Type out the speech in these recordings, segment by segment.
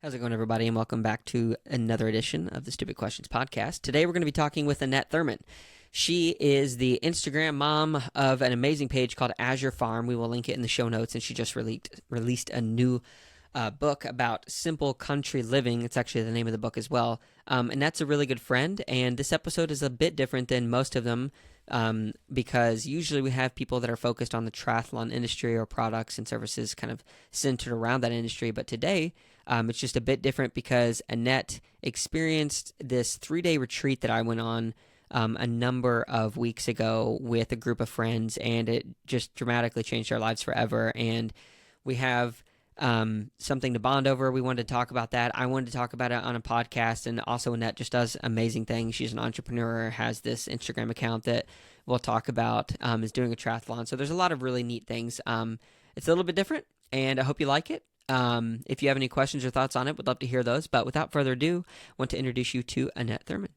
How's it going, everybody, and welcome back to another edition of the Stupid Questions podcast. Today, we're going to be talking with Annette Thurmon. She is the Instagram mom of an amazing page called Azure Farm. We will link it in the show notes, and she just released a new book about simple country living. It's actually the name of the book as well. Annette's a really good friend, and this episode is a bit different than most of them because usually we have people that are focused on the triathlon industry or products and services kind of centered around that industry, but today it's just a bit different because Annette experienced this 3-day retreat that I went on a number of weeks ago with a group of friends, and it just dramatically changed our lives forever. And we have something to bond over. We wanted to talk about that. I wanted to talk about it on a podcast, and also Annette just does amazing things. She's an entrepreneur, has this Instagram account that we'll talk about, is doing a triathlon. So there's a lot of really neat things. It's a little bit different, and I hope you like it. If you have any questions or thoughts on it, we'd love to hear those. But without further ado, I want to introduce you to Annette Thurmon.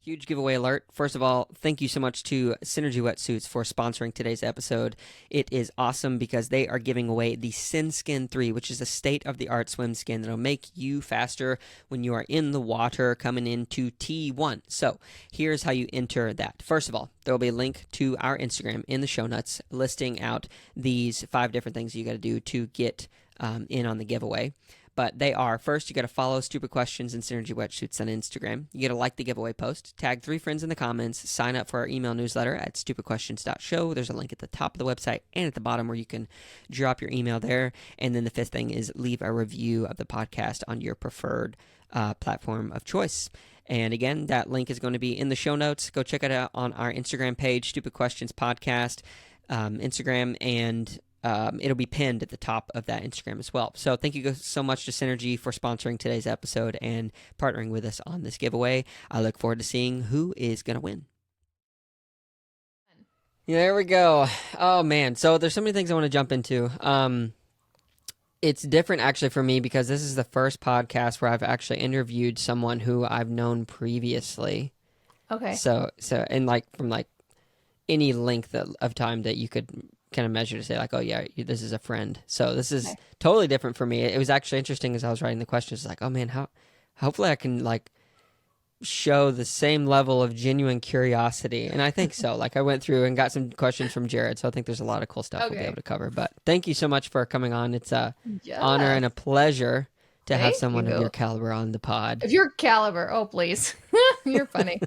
Huge giveaway alert. First of all, thank you so much to Synergy Wetsuits for sponsoring today's episode. It is awesome because they are giving away the SynSkin 3, which is a state-of-the-art swim skin that will make you faster when you are in the water coming into T1. So here's how you enter that. First of all, there will be a link to our Instagram in the show notes listing out these 5 different things you got to do to get in on the giveaway. But they are, first, you got to follow Stupid Questions and Synergy Wetsuits on Instagram. You got to like the giveaway post, tag 3 friends in the comments, sign up for our email newsletter at stupidquestions.show. There's a link at the top of the website and at the bottom where you can drop your email there. And then the 5th thing is leave a review of the podcast on your preferred platform of choice. And again, that link is going to be in the show notes. Go check it out on our Instagram page, Stupid Questions Podcast, Instagram, and it'll be pinned at the top of that Instagram as well. So thank you so much to Synergy for sponsoring today's episode and partnering with us on this giveaway. I look forward to seeing who is going to win. There we go. Oh, man. So there's so many things I want to jump into. It's different actually for me because this is the first podcast where I've actually interviewed someone who I've known previously. Okay. So and like from like any length of time that you could kind of measure to say like, oh yeah, this is a friend. So this is totally different for me. It was actually interesting as I was writing the questions, like, oh man, hopefully I can like show the same level of genuine curiosity. And I think so. Like I went through and got some questions from Jared. So I think there's a lot of cool stuff we'll be able to cover. But thank you so much for coming on. It's a honor and a pleasure to have someone of your caliber on the pod. Of your caliber. Oh, please. You're funny.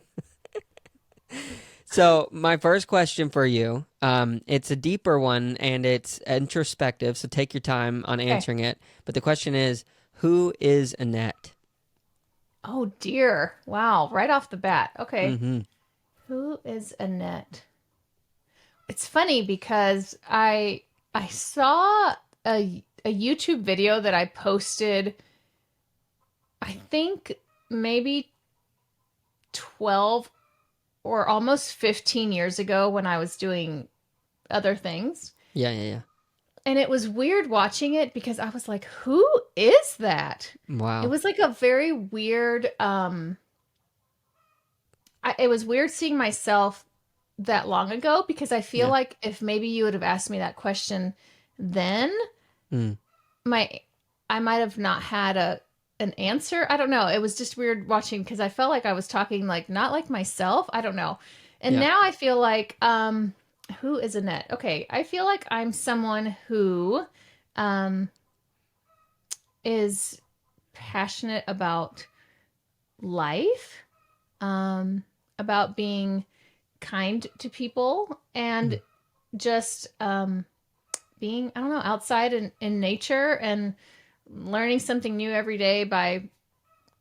So my first question for you, it's a deeper one and it's introspective, so take your time on answering it. But the question is, who is Annette? Oh, dear. Wow. Right off the bat. Okay. Mm-hmm. Who is Annette? It's funny because I saw a YouTube video that I posted, I think maybe 12 or almost 15 years ago when I was doing other things. Yeah. And it was weird watching it because I was like, who is that? Wow. It was like a very weird, it was weird seeing myself that long ago because I feel like if maybe you would have asked me that question then, I might have not had an answer. I don't know. It was just weird watching because I felt like I was talking like not like myself. I don't know. And now I feel like who is Annette? Okay, I feel like I'm someone who is passionate about life, about being kind to people, and just being, I don't know, outside in nature and learning something new every day by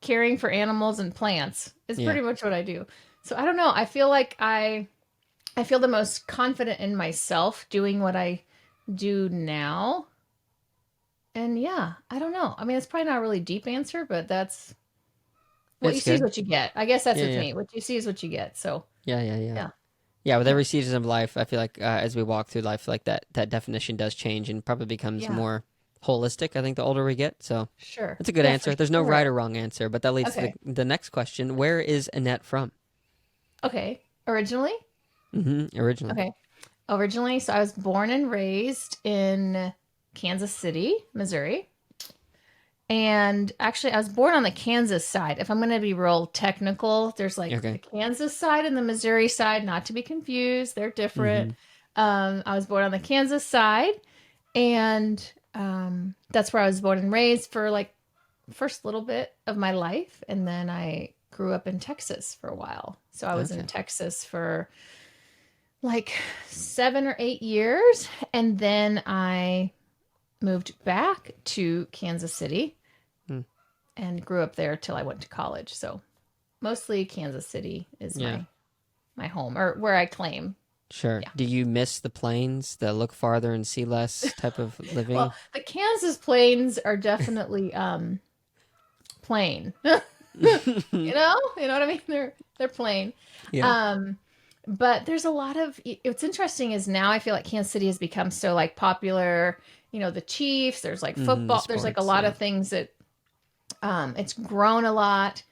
caring for animals and plants is pretty much what I do. So I don't know. I feel like I feel the most confident in myself doing what I do now. And yeah, I don't know. I mean, it's probably not a really deep answer, but that's what you see is what you get. I guess that's with me. What you see is what you get. So Yeah, with every season of life, I feel like as we walk through life, like that definition does change and probably becomes more holistic, I think, the older we get. So sure, that's a good answer. There's no right or wrong answer, but that leads to the next question. Where is Annette from? Okay. Originally? Originally. Okay. Originally, so I was born and raised in Kansas City, Missouri. And actually, I was born on the Kansas side. If I'm going to be real technical, there's like the Okay. Kansas side and the Missouri side, not to be confused. They're different. Mm-hmm. I was born on the Kansas side, and that's where I was born and raised for like first little bit of my life. And then I grew up in Texas for a while. So I was in Okay. Texas for like 7 or 8 years. And then I moved back to Kansas City Hmm. and grew up there till I went to college. So mostly Kansas City is Yeah. my home, or where I claim. Sure. Yeah. Do you miss the plains, the look farther and see less type of Well, living? the Kansas plains are definitely plain. You know what I mean? They're plain. Yeah. Um but there's a lot of what's interesting is now I feel like Kansas City has become so like popular, the Chiefs, there's like Mm-hmm. football, there's like a Sports. lot Yeah. of things that it's grown a lot,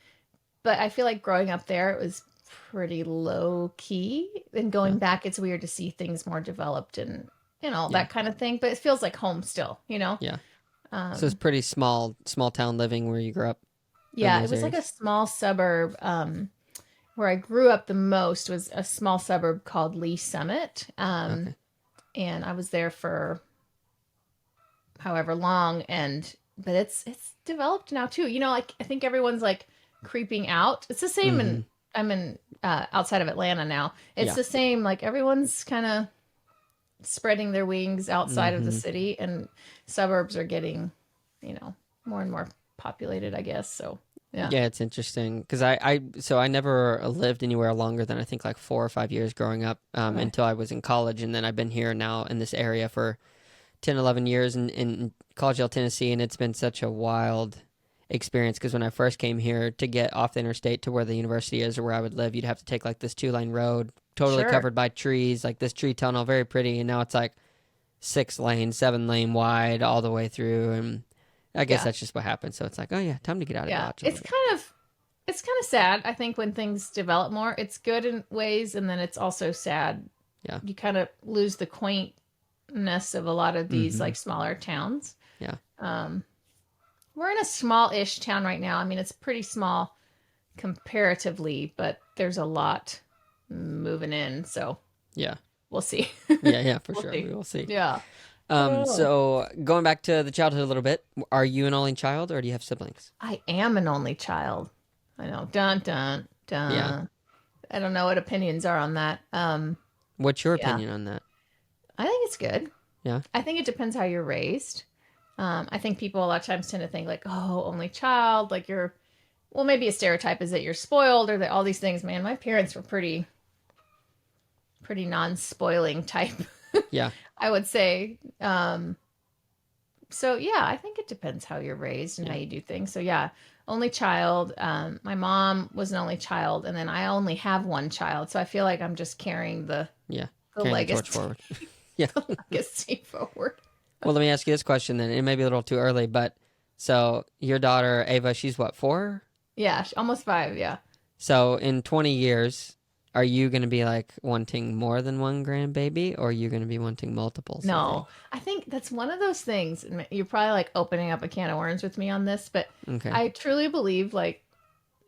but I feel like growing up there it was pretty low key, and Yeah. going back it's weird to see things more developed and Yeah. that kind of thing, but it feels like home still. Yeah. So it's Um pretty small town living where you grew up in yeah, it those was like a areas. small suburb. Where I grew up the most was a small suburb called Lee Summit. Okay. And I was there for however long, but it's developed now too. Like I think everyone's like creeping out. It's the same Mm-hmm. in I'm in outside of Atlanta now. It's Yeah. the same, like everyone's kind of spreading their wings outside of the Mm-hmm. city, and suburbs are getting, more and more populated, I guess. So, yeah. Yeah, it's interesting because so I never lived anywhere longer than I think like 4 or 5 years growing up Okay. until I was in college, and then I've been here now in this area for 10, 11 years in Collegeville, Tennessee, and it's been such a wild experience because when I first came here to get off the interstate to where the university is or where I would live, you'd have to take like this 2-lane road, totally Sure. covered by trees, like this tree tunnel, very pretty, and now it's like 6 lane, 7 lane wide all the way through, and I guess Yeah. that's just what happens. So it's like, oh yeah, time to get out of Yeah. Dodge a little bit. It's kind of sad, I think, when things develop more. It's good in ways, and then it's also sad. Yeah. You kind of lose the quaintness of a lot of these Mm-hmm. like smaller towns. Yeah. Um, we're in a small-ish town right now. I mean, it's pretty small comparatively, but there's a lot moving in, so Yeah. we'll see. Yeah, for We'll sure. see. We will see. Yeah. Oh. So going back to the childhood a little bit, are you an only child or do you have siblings? I am an only child. I know. Dun dun Yeah. dun. I don't know what opinions are on that. What's your Yeah. opinion on that? I think it's good. Yeah. I think it depends how you're raised. I think people a lot of times tend to think like, oh, only child, like well, maybe a stereotype is that you're spoiled or that all these things. Man, my parents were pretty non-spoiling type, Yeah. I would say. So yeah, I think it depends how you're raised and Yeah. how you do things. So yeah, only child. My mom was an only child, and then I only have one child, so I feel like I'm just carrying the Yeah. the Carrying the torch legacy, forward. Yeah. legacy forward. Well, let me ask you this question then. It may be a little too early, but so your daughter Ava, she's what, 4? Yeah, almost 5. Yeah. So in 20 years, are you going to be like wanting more than one grandbaby or are you going to be wanting multiples? You think? No, I think that's one of those things. And you're probably like opening up a can of worms with me on this, but Okay. I truly believe like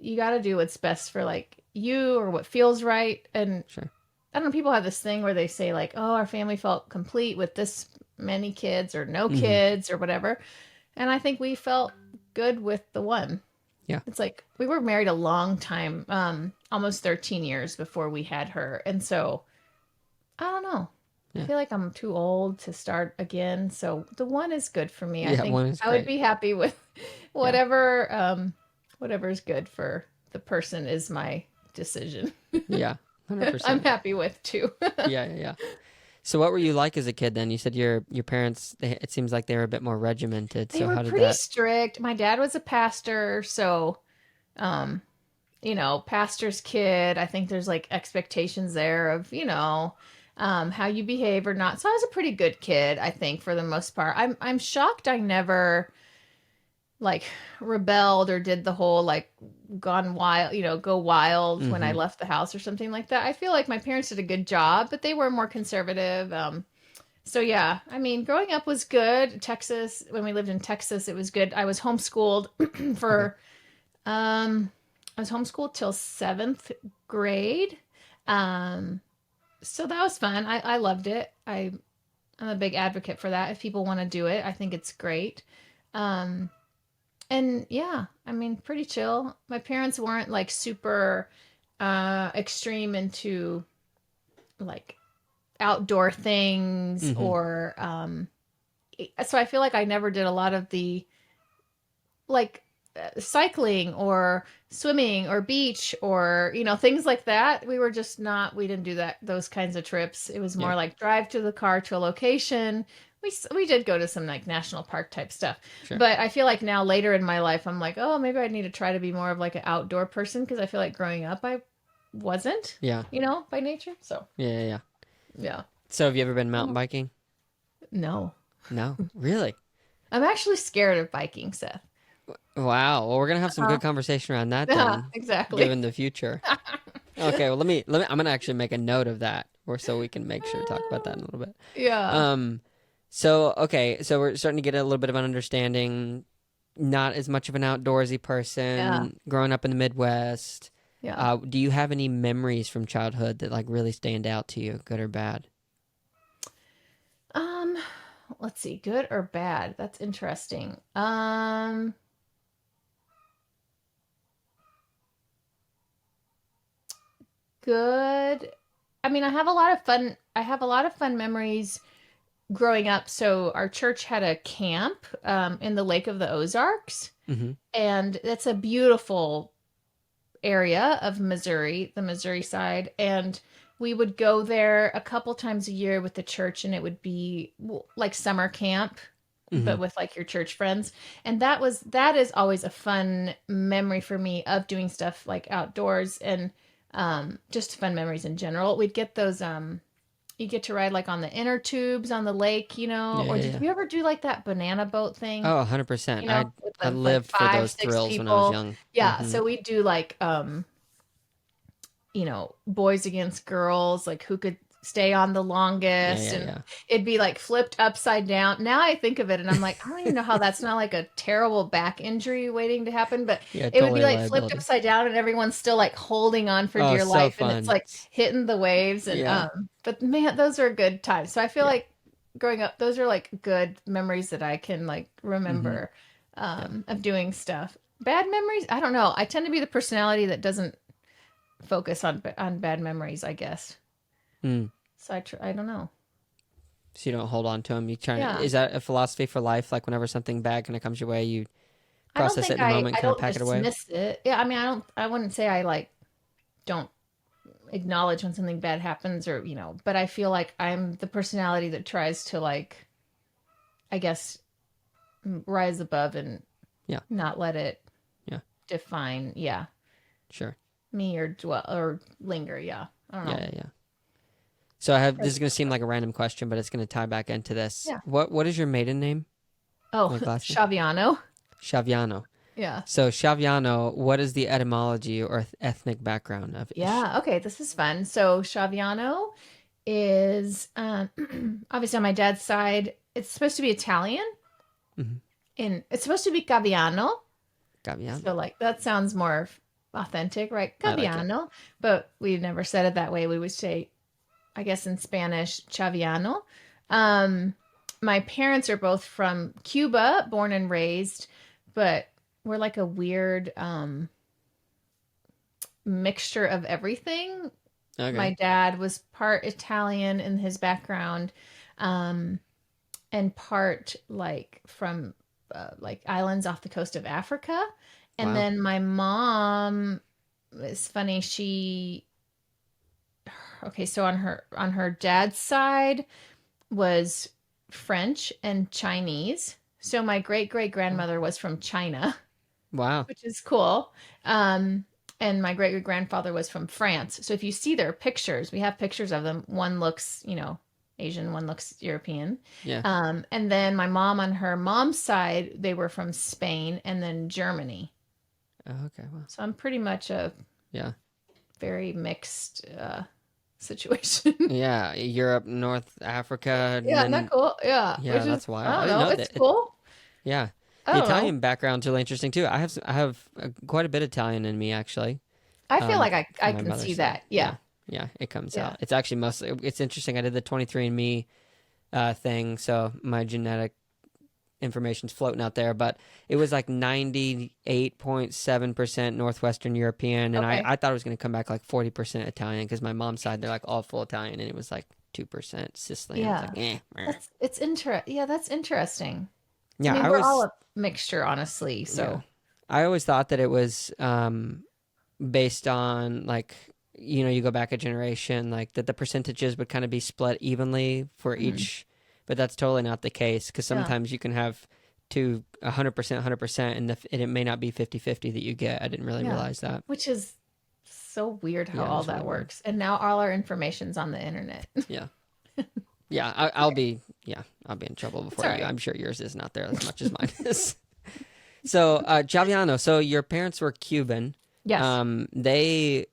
you got to do what's best for like you or what feels right. And Sure. I don't know, people have this thing where they say like, oh, our family felt complete with this many kids or no Mhm. kids or whatever. And I think we felt good with the one. Yeah. It's like we were married a long time, almost 13 years before we had her. And so I don't know. Yeah. I feel like I'm too old to start again. So the one is good for me. I Yeah, think one is I would great. be happy with whatever whatever's good for the person is my decision. Yeah. 100%. I'm happy with too. Yeah. So what were you like as a kid then? You said your parents, it seems like they were a bit more regimented. They So were how did pretty that? strict. My dad was a pastor, so pastor's kid. I think there's like expectations there of, how you behave or not. So I was a pretty good kid, I think, for the most part. I'm shocked I never like rebelled or did the whole like gone wild, go wild when I Mhm. left the house or something like that. I feel like my parents did a good job, but they were more conservative. So yeah, I mean, growing up was good. Texas, when we lived in Texas, it was good. I was homeschooled Okay. for I was homeschooled till seventh grade. Um, so that was fun. I loved it. I'm a big advocate for that. If people want to do it, I think it's great. Um, and yeah, I mean, pretty chill. My parents weren't like super extreme into like outdoor things Mm-hmm. or so I feel like I never did a lot of the like cycling or swimming or beach or things like that. We were just not we didn't do that those kinds of trips. It was Yeah. more like drive to the car to a location. We did go to some like national park type stuff, Sure. but I feel like now later in my life I'm like, oh, maybe I need to try to be more of like an outdoor person because I feel like growing up I wasn't, Yeah. by nature. So Yeah. Yeah. Yeah. yeah. So have you ever been mountain biking? No, No. Really? I'm actually scared of biking, Seth. Wow. Well, we're gonna have some Uh, good conversation around that yeah, then, exactly. given the future. Okay. Well, let me. I'm gonna actually make a note of that, or so we can make sure to talk about that in a little bit. Yeah. Um. So okay. So we're starting to get a little bit of an understanding. Not as much of an outdoorsy Yeah. person. Growing up in the Midwest. Yeah. Do you have any memories from childhood that like really stand out to you, good or bad? Um, let's see, good or bad? That's interesting. Good. I mean, I have a lot of fun memories growing up. So our church had a camp in the Lake of the Ozarks, Mm-hmm. and it's a beautiful area of Missouri, the Missouri side, and we would go there a couple times a year with the church, and it would be like summer camp, Mm-hmm. but with like your church friends. And that is always a fun memory for me of doing stuff like outdoors and just fun memories in general. We'd get those you get to ride like on the inner tubes on the lake, Yeah. or Yeah. did Yeah. you ever do like that banana boat thing? Oh, 100%. With I the like lived for five, those six thrills when I was people. young. Yeah, Mm-hmm. so we do like boys against girls, like who could stay on the Yeah, longest, yeah, and yeah. it'd be like flipped upside down. Now I think of it and I'm like, I don't even know how that's not like a terrible back injury waiting to happen, but Yeah, it would be totally a like flipped liability. upside down and everyone's still like holding on for Oh, dear so life and it's fun. like hitting the waves and Yeah, but man, those are good times. So I feel yeah. like growing up, those are like good memories that I can like Mm-hmm. remember Yeah. of doing stuff. Bad memories, I don't know. I tend to be the personality that doesn't focus on bad memories, I guess. Mm. So I don't know. So you don't hold on to them. You try to, Yeah. is that a philosophy for life? Like whenever something bad kind of comes your way, you process it in the moment, I kind of don't pack it away? dismiss it. Yeah, I mean, I wouldn't say I like don't acknowledge when something bad happens or, but I feel like I'm the personality that tries to like I guess rise above and Yeah, not let it yeah, define, yeah, sure. me or dwell or linger, yeah. I don't Yeah, know. yeah, yeah. So I have, this is Present going to seem stuff. like a random question, but it's going to tie back into this. Yeah. What is your maiden name? Oh, Like last name? Shaviano. Shaviano. Yeah. So Shaviano, what is the etymology or ethnic background of Ish? Yeah, okay, this is fun. So Shaviano is obviously on my dad's side. It's supposed to be Italian, Mm-hmm. and it's supposed to be Gaviano. Gaviano. So like that sounds more authentic, right? I like it. Gaviano, but we never said it that way. We would say, I guess in Spanish, Chaviano. Um, my parents are both from Cuba, born and raised, but we're like a weird mixture of everything. My Okay. dad was part Italian in his background, um, and part like from like islands off the coast of Africa. And Wow. then my mom is funny. Okay, so on her dad's side was French and Chinese. So my great great grandmother was from China, Wow. which is cool. Um, and my great great grandfather was from France. So if you see their pictures, we have pictures of them. One looks, Asian, one looks European. Yeah. And then my mom on her mom's side, they were from Spain and then Germany. Oh, okay. Wow. So I'm pretty much a Yeah. very mixed situation. Yeah, Europe, North Africa, and Yeah, not then cool. Yeah, yeah, which is that's wild. I I don't didn't know. know It's that. cool. Yeah, I the don't know. Italian background's really interesting too. I have quite a bit of Italian in me actually, I feel like I from my can see mother's side. that. Yeah, Yeah, yeah, it comes yeah. out. It's actually mostly. It's interesting. I did the 23andMe thing, so my genetic information's floating out there, but it was like 98.7% Northwestern European, and I, Okay. I thought it was going to come back like 40% Italian because my mom's side, they're like all full Italian, and it was like 2% Sicilian. It's like, Yeah. meh. Yeah, that's interesting. I Yeah, mean, I we're all was, a mixture, honestly. yeah. So, I always thought that it was based on like, you go back a generation, like that the percentages would kind of be split evenly for mhm. each, but that's totally not the case because Yeah, sometimes you can have 100%, 100%, and it may not be 50-50 that you get. I didn't really yeah. realize that. Which is so weird how Yeah, it all was really that weird. works. And now all our information's on the internet. Yeah. Yeah, I'll be in trouble It's before all you. right. I'm sure yours is not there as much as mine is. So, Javiano, so your parents were Cuban. Yes. They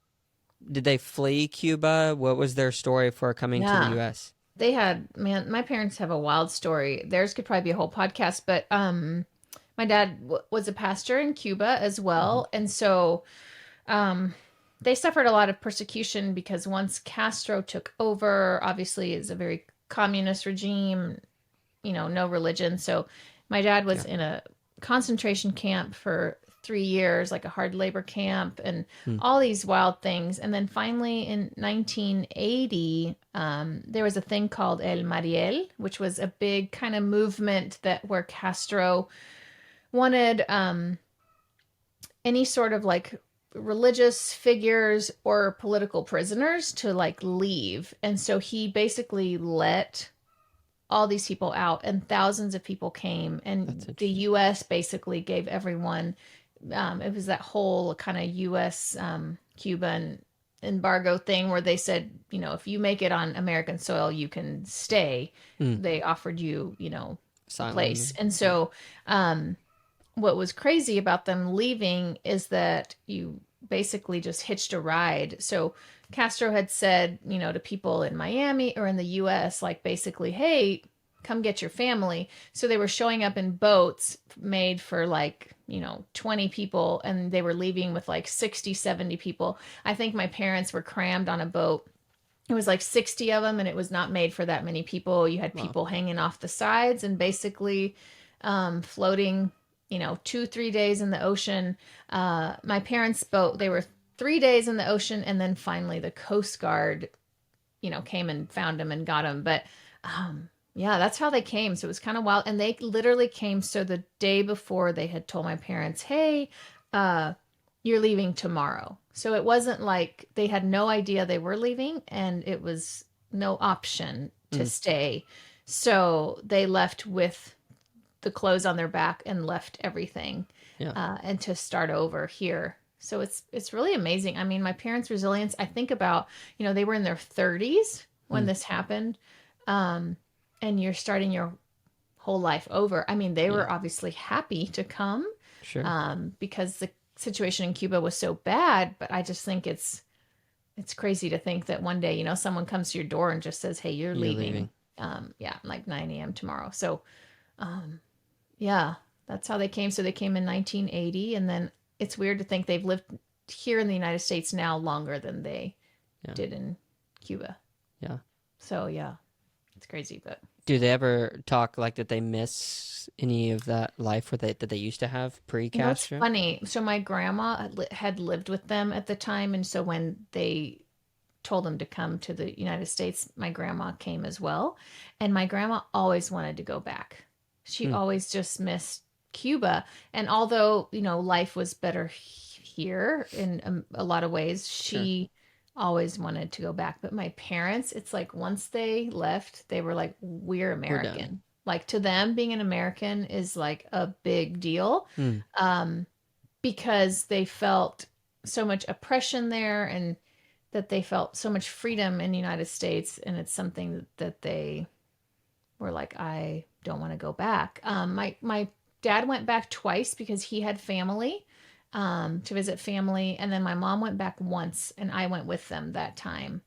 did they flee Cuba? What was their story for coming to the Yeah. U.S.? They had, man, my parents have a wild story. Theirs could probably be a whole podcast, but my dad was a pastor in Cuba as Hmm. well. And so um they suffered a lot of persecution because once Castro took over, obviously it's a very communist regime, no religion. So my dad was Yeah. in a concentration camp for 3 years, like a hard labor camp, and Hmm. all these wild things. And then finally in 1980, there was a thing called El Mariel, which was a big kind of movement that where Castro wanted any sort of like religious figures or political prisoners to like leave. And so he basically let all these people out and thousands of people came That's and the interesting. US basically gave everyone it was that whole kind of US Cuban embargo thing where they said, if you make it on American soil you can stay. Hmm. They offered you, a place. Asylum. And Yeah. so what was crazy about them leaving is that you basically just hitched a ride. So Castro had said, to people in Miami or in the US, like basically, hey, come get your family. So they were showing up in boats made for like, 20 people, and they were leaving with like 60, 70 people. I think my parents were crammed on a boat. It was like 60 of them, and it was not made for that many people. You had Wow. people hanging off the sides and basically floating, 2, 3 days in the ocean. My parents' boat, they were 3 days in the ocean, and then finally the Coast Guard, came and found them and got them. But yeah, that's how they came. So it was kind of wild. And they literally came. So the day before, they had told my parents, hey, uh, you're leaving tomorrow. So it wasn't like they had no idea they were leaving, and it was no option to Hmm. stay. So they left with the clothes on their back and left everything Yeah. and to start over here. So it's really amazing. I mean, my parents' resilience. I think about, they were in their 30s when Hmm. this happened, um, and you're starting your whole life over. I mean, they Yeah. were obviously happy to come Sure. because the situation in Cuba was so bad. But I just think it's crazy to think that one day, someone comes to your door and just says, "Hey, you're You're leaving." leaving. Yeah, like 9 a.m. tomorrow. So yeah, that's how they came. So they came in 1980, and then it's weird to think they've lived here in the United States now longer than they Yeah. did in Cuba. Yeah. So yeah, it's crazy, but Do they ever talk like that they miss any of that life that they used to have it's pre-Castro? funny. So my grandma had lived with them at the time, and so when they told them to come to the United States, my grandma came as well, and my grandma always wanted to go back. She Hmm. always just missed Cuba, and although life was better here in a lot of ways, Sure. she always wanted to go back. But my parents, it's like once they left, they were like, we're We're done. American. Like to them, being an American is like a big deal, Hmm. um, because they felt so much oppression there, and that they felt so much freedom in the United States, and it's something that they were like, I don't want to go back. My dad went back twice because he had family, to visit family, and then my mom went back once, and I went with them that time.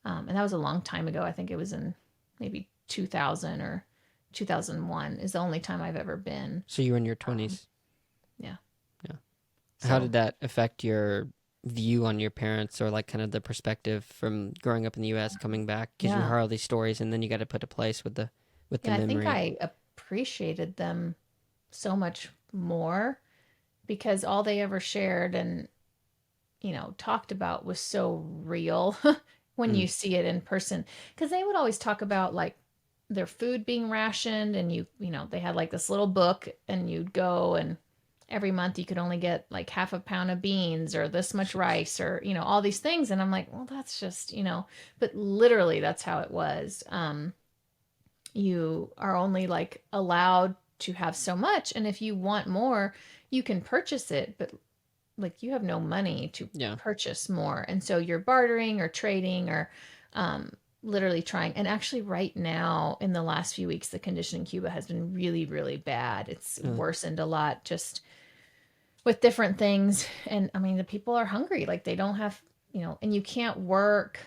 And that was a long time ago. I think it was in maybe 2000 or 2001 is the only time I've ever been. So you were in your 20s. Yeah. Yeah. So, How did that affect your view on your parents, or like kind of the perspective from growing up in the U.S. coming back? Because you yeah. heard all these stories, and then you got to put a place with the Yeah, I think memory. I appreciated them so much more because all they ever shared and, talked about was so real when you Mm. see it in person. Because they would always talk about like their food being rationed, and they had like this little book, and you'd go and every month you could only get like half a pound of beans or this much rice or, all these things. And I'm like, well, that's just, but literally that's how it was. You are only like allowed to have so much. And if you want more, you can purchase it, but like you have no money to Yeah. purchase more. And so you're bartering or trading or literally trying. And actually, right now, in the last few weeks, the condition in Cuba has been really, really bad. It's Uh, worsened a lot just with different things. And I mean, the people are hungry. Like they don't have, and you can't work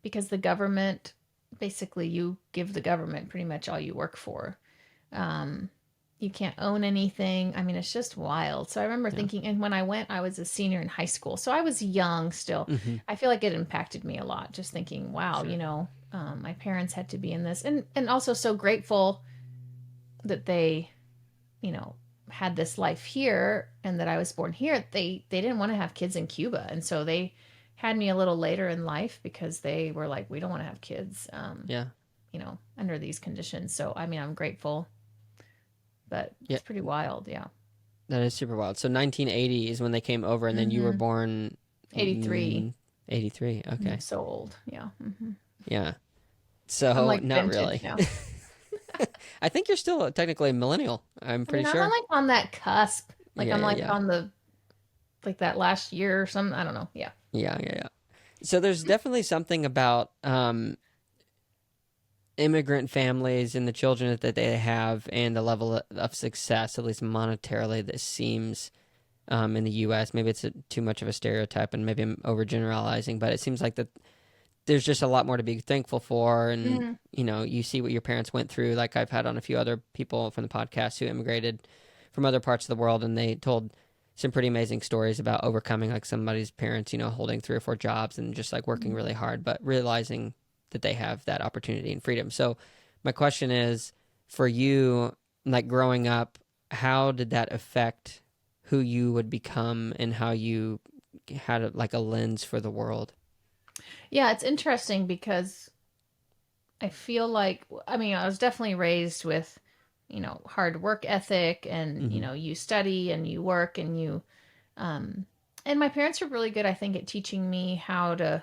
because the government, basically, you give the government pretty much all you work for. Um, you can't own anything. I mean, it's just wild. So I remember yeah. thinking, and when I went, I was a senior in high school. So I was young still. Mm-hmm. I feel like it impacted me a lot, just thinking, wow, Sure. my parents had to be in this. And also so grateful that they, you know, had this life here and that I was born here. They didn't want to have kids in Cuba. And so they had me a little later in life because they were like, we don't want to have kids, Yeah. under these conditions. So, I mean, I'm grateful, but Yeah. it's pretty wild. Yeah. That is super wild. So 1980 is when they came over, and then you were Mm-hmm. born 83. 83. Okay. So old. Yeah. Mm-hmm. Yeah. I'm So like not vintage really. now. I think you're still technically a millennial. I'm I pretty mean, I'm sure. like on that cusp. Like Yeah, I'm yeah, like yeah. on the, like that last year or something. I don't know. Yeah. Yeah, yeah, yeah. So there's definitely something about immigrant families and the children that they have, and the level of success, at least monetarily, that seems in the U.S. Maybe it's too much of a stereotype, and maybe I'm overgeneralizing, but it seems like that there's just a lot more to be thankful for. And Mm-hmm. you see what your parents went through. Like, I've had on a few other people from the podcast who immigrated from other parts of the world, and they told some pretty amazing stories about overcoming, like, somebody's parents, holding 3 or 4 jobs and just like working really hard, but realizing that they have that opportunity and freedom. So my question is, for you, like, growing up, how did that affect who you would become, and how you had like a lens for the world? Yeah, it's interesting because I feel like, I mean, I was definitely raised with, hard work ethic and, Mm-hmm. you study and you work um, and my parents were really good, I think, at teaching me how to,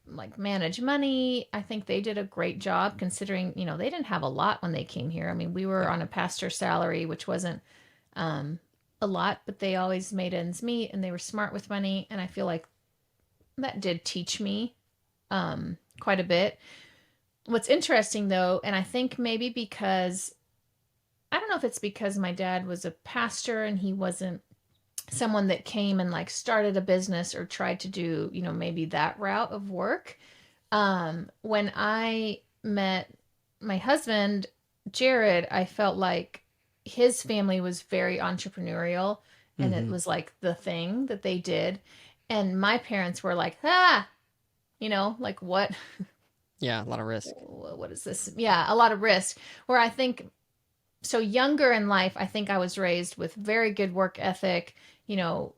like manage money. I think they did a great job considering, they didn't have a lot when they came here. I mean, we were Yeah. on a pastor's salary, which wasn't, um, a lot, but they always made ends meet and they were smart with money. And I feel like that did teach me, quite a bit. What's interesting though, and I think maybe because I don't know if it's because my dad was a pastor and he wasn't someone that came and like started a business or tried to do, maybe that route of work. When I met my husband, Jared, I felt like his family was very entrepreneurial and it Mm-hmm. was like the thing that they did. And my parents were like, ah, like what? Yeah, a lot of risk. What is this? Yeah, a lot of risk. Where I think so younger in life, I think I was raised with very good work ethic. You know,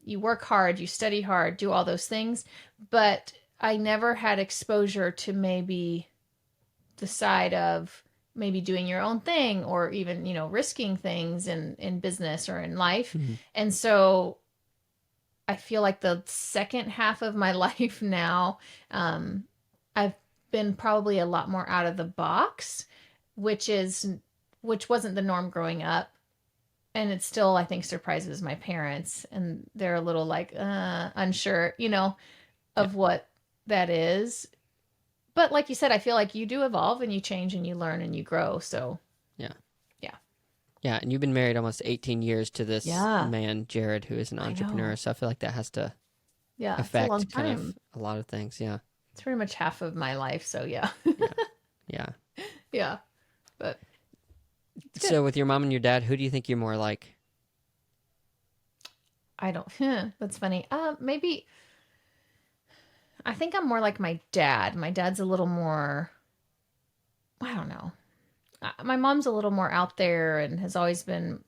you work hard, you study hard, do all those things, but I never had exposure to maybe the side of maybe doing your own thing or even risking things in business or in life. Mm-hmm. And so I feel like the second half of my life now, I've been probably a lot more out of the box, which is which wasn't the norm growing up. And it still, I think, surprises my parents, and they're a little like unsure, Yeah, of what that is. But like you said, I feel like you do evolve and you change and you learn and you grow. So yeah, yeah, yeah. And you've been married almost 18 years to this yeah, man, Jared, who is an I entrepreneur. know. So I feel like that has to Yeah. It's a long affect kind of time. a lot of things. Yeah. It's pretty much half of my life. So yeah. Yeah. Yeah. Yeah. But it's good. So with your mom and your dad, who do you think you're more like? I don't, that's funny. Maybe I think I'm more like my dad. My dad's a little more, I don't know. My mom's a little more out there and has always been,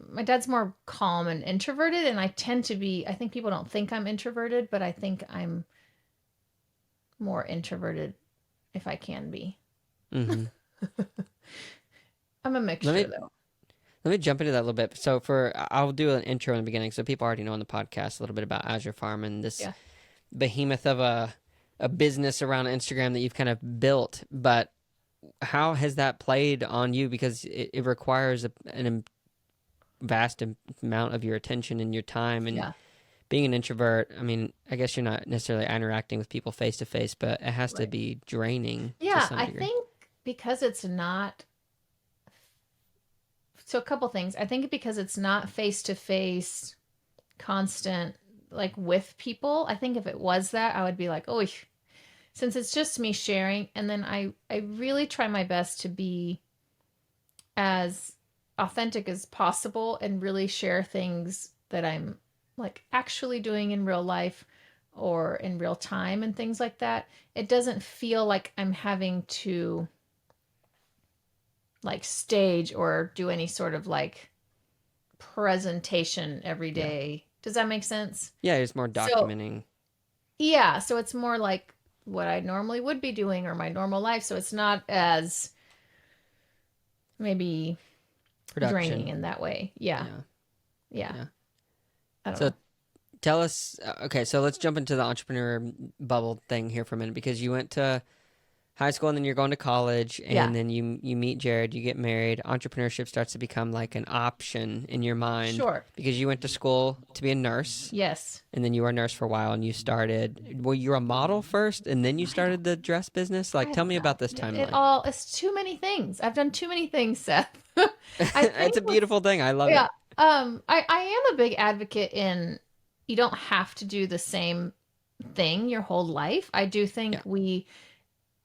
my dad's more calm and introverted. And I tend to be, I think people don't think I'm introverted, but I think I'm more introverted if I can be. Mm-hmm. I'm a Let mixture me though. let me jump into that a little bit. So I'll do an intro in the beginning, so people already know on the podcast a little bit about Azure Farm and this Yeah. behemoth of a business around Instagram that you've kind of built. But how has that played on you? Because it requires an vast amount of your attention and your time. And Yeah. being an introvert, I mean, I guess you're not necessarily interacting with people face to face, but it has to Right. be draining to Yeah. some I degree. think because it's not, so a couple things. I think because it's not face to face, constant, like with people. I think if it was that, I would be like, oh, since it's just me sharing. And then I really try my best to be as authentic as possible and really share things that I'm like actually doing in real life or in real time and things like that. It doesn't feel like I'm having to like stage or do any sort of like presentation every Yeah. day. Does that make sense? Yeah, it's more So, documenting. yeah, so it's more like what I normally would be doing or my normal life. So it's not as maybe draining Production. in that way. Yeah. Yeah. Yeah. Yeah. I don't So know. tell us, okay, so let's jump into the entrepreneur bubble thing here for a minute because you went to high school and then you're going to college Yeah. and then you meet Jared, you get married. Entrepreneurship starts to become like an option in your mind Sure. because you went to school to be a nurse Yes. and then you were a nurse for a while and you started, well, you were a model first and then you I don't started the dress business. Like, I tell don't me know. about this It timeline. all it's too many things. I've done too many things, Seth. I It's think a with beautiful thing. I love yeah. it. I am a big advocate in you don't have to do the same thing your whole life. I do think Yeah. we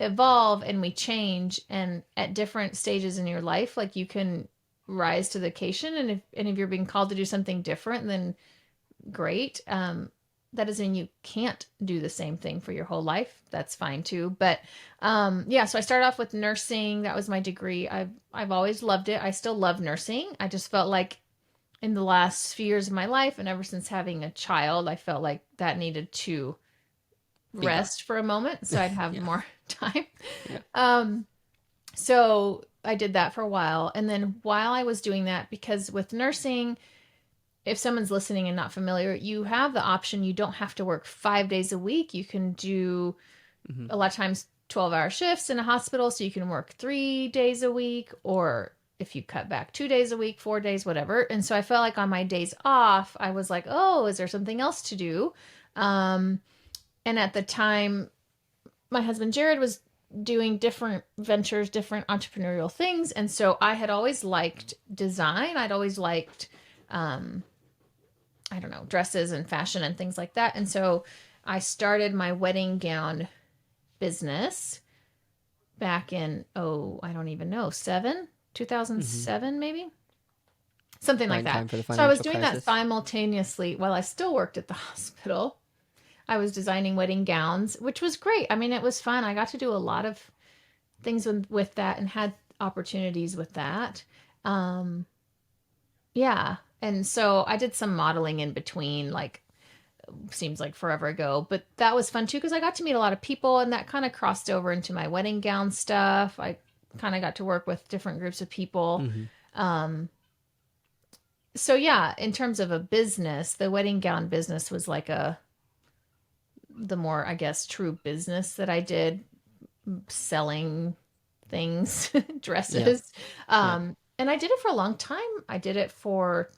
evolve and we change and at different stages in your life like you can rise to the occasion and if you're being called to do something different then great. That doesn't mean you can't do the same thing for your whole life. That's fine too. But yeah, so I started off with nursing. That was my degree. I've always loved it. I still love nursing. I just felt like in the last few years of my life and ever since having a child, I felt like that needed to Be gone. rest for a moment so I'd have Yeah. more time. Yeah. Um, so I did that for a while. And then while I was doing that, because with nursing, if someone's listening and not familiar, you have the option. You don't have to work 5 days a week. You can do Hmm. a lot of times 12-hour shifts in a hospital. So you can work 3 days a week, or if you cut back 2 days a week, 4 days, whatever. And so I felt like on my days off, I was like, oh, is there something else to do? Um, and at the time, my husband Jared was doing different ventures, different entrepreneurial things. And so I had always liked design. I'd always liked, um, I don't know, dresses and fashion and things like that. And so I started my wedding gown business back in, oh, I don't even know, Hmm. 2007, maybe? Something Right like in that. time for the So I was financial doing that crisis. simultaneously while I still worked at the hospital. I was designing wedding gowns, which was great. I mean, it was fun. I got to do a lot of things with that and had opportunities with that. Um, yeah. And so I did some modeling in between, like, seems like forever ago, but that was fun too because I got to meet a lot of people and that kind of crossed over into my wedding gown stuff. I kind of got to work with different groups of people. Hmm. Um, so yeah, in terms of a business, the wedding gown business was like the more, I guess, true business that I did selling things, Yeah. dresses. Yeah. And I did it for a long time. I did it for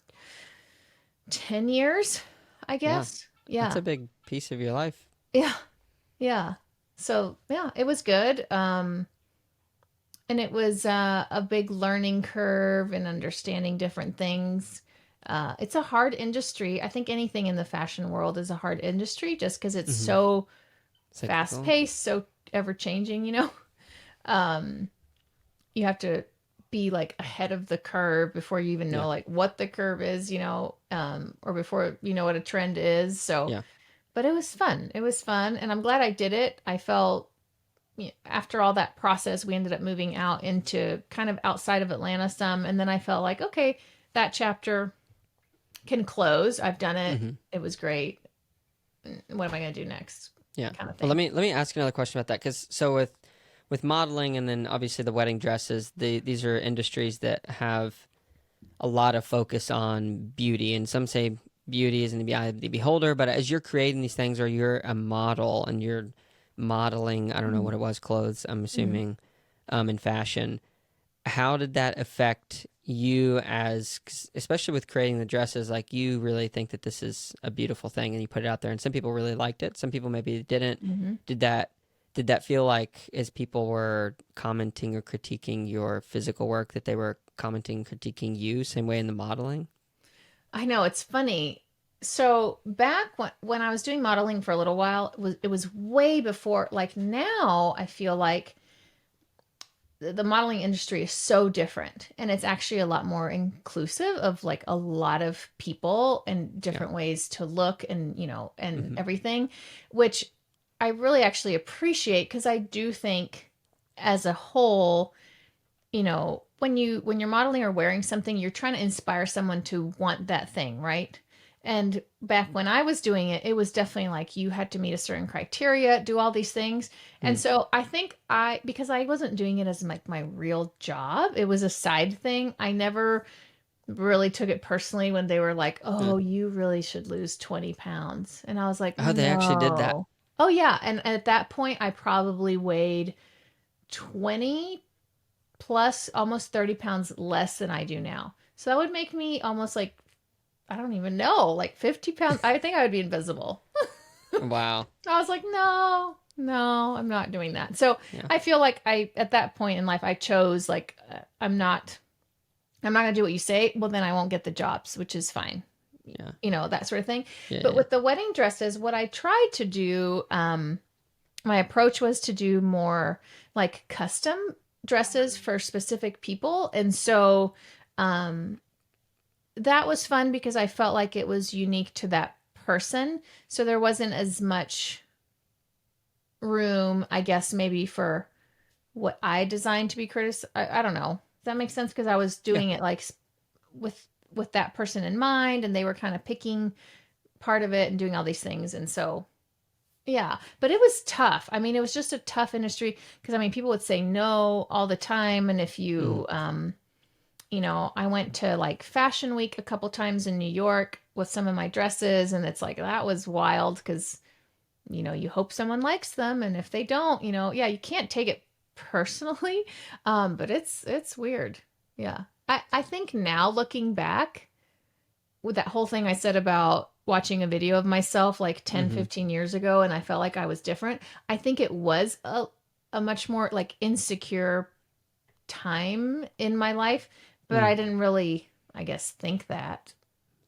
10 years, I Yeah. guess. That's Yeah. a big piece of your life. Yeah. Yeah. So, yeah, it was good. And it was a big learning curve and understanding different things. It's a hard industry. I think anything in the fashion world is a hard industry just because it's Mm-hmm. so fast Cyclical. paced, so ever changing, you know? Um, you have to be like ahead of the curve before you even Yeah. know like what the curve is, or before you know what a trend is. So, Yeah. but it was fun. It was fun. And I'm glad I did it. I felt after all that process, we ended up moving out into kind of outside of Atlanta some. And then I felt like, okay, that chapter can close. I've done it. Mm-hmm. It was great. What am I going to do next? Yeah. Kind of Well, thing. let me ask another question about that, because so with modeling and then obviously the wedding dresses, these are industries that have a lot of focus on beauty, and some say beauty is in the eye of the beholder. But as you're creating these things, or you're a model and you're modeling, I don't know Mm-hmm. what it was, clothes, I'm Mm-hmm. assuming, in fashion. How did that affect you, as especially with creating the dresses? Like, you really think that this is a beautiful thing and you put it out there, and some people really liked it, some people maybe didn't. Mm-hmm. did that did that feel like, as people were commenting or critiquing your physical work, that they were commenting, critiquing you same way in the modeling? I know it's funny. So back when I was doing modeling for a little while, it was way before. Like now, I feel like the modeling industry is so different, and it's actually a lot more inclusive of like a lot of people and Yeah. different ways to look and and Hmm. everything, which I really actually appreciate because I do think as a whole, when you're modeling or wearing something, you're trying to inspire someone to want that thing, right? And back when I was doing it, it was definitely like you had to meet a certain criteria, do all these things. And Mm. so I think because I wasn't doing it as like my real job, it was a side thing. I never really took it personally when they were like, Yeah. "Oh, you really should lose 20 pounds." And I was like, Oh, they actually did that. "No." Oh yeah, and at that point I probably weighed 20 plus almost 30 pounds less than I do now. So that would make me almost like, I don't even know, like 50 pounds. I think I would be invisible. Wow. I was like, no, no, I'm not doing that. So Yeah. I feel like at that point in life, I chose like, I'm not going to do what you say. Well, then I won't get the jobs, which is fine. Yeah. That sort of thing. Yeah. But Yeah. with the wedding dresses, what I tried to do, my approach was to do more like custom dresses for specific people. And so um, that was fun because I felt like it was unique to that person. So there wasn't as much room, I guess, maybe for what I designed to be criticized. I don't know. Does that make sense? Because I was Yeah. doing it like with with that person in mind, and they were kind of picking part of it and doing all these things. And so yeah, but it was tough. I mean, it was just a tough industry because I mean, people would say no all the time, and if Mm. I went to like Fashion Week a couple times in New York with some of my dresses, and it's like that was wild because you hope someone likes them, and if they don't, yeah, you can't take it personally, but it's weird. Yeah, I think now looking back with that whole thing I said about watching a video of myself like 10, Mm-hmm. 15 years ago and I felt like I was different. I think it was a much more like insecure time in my life, but Mm. I didn't really, I guess, think that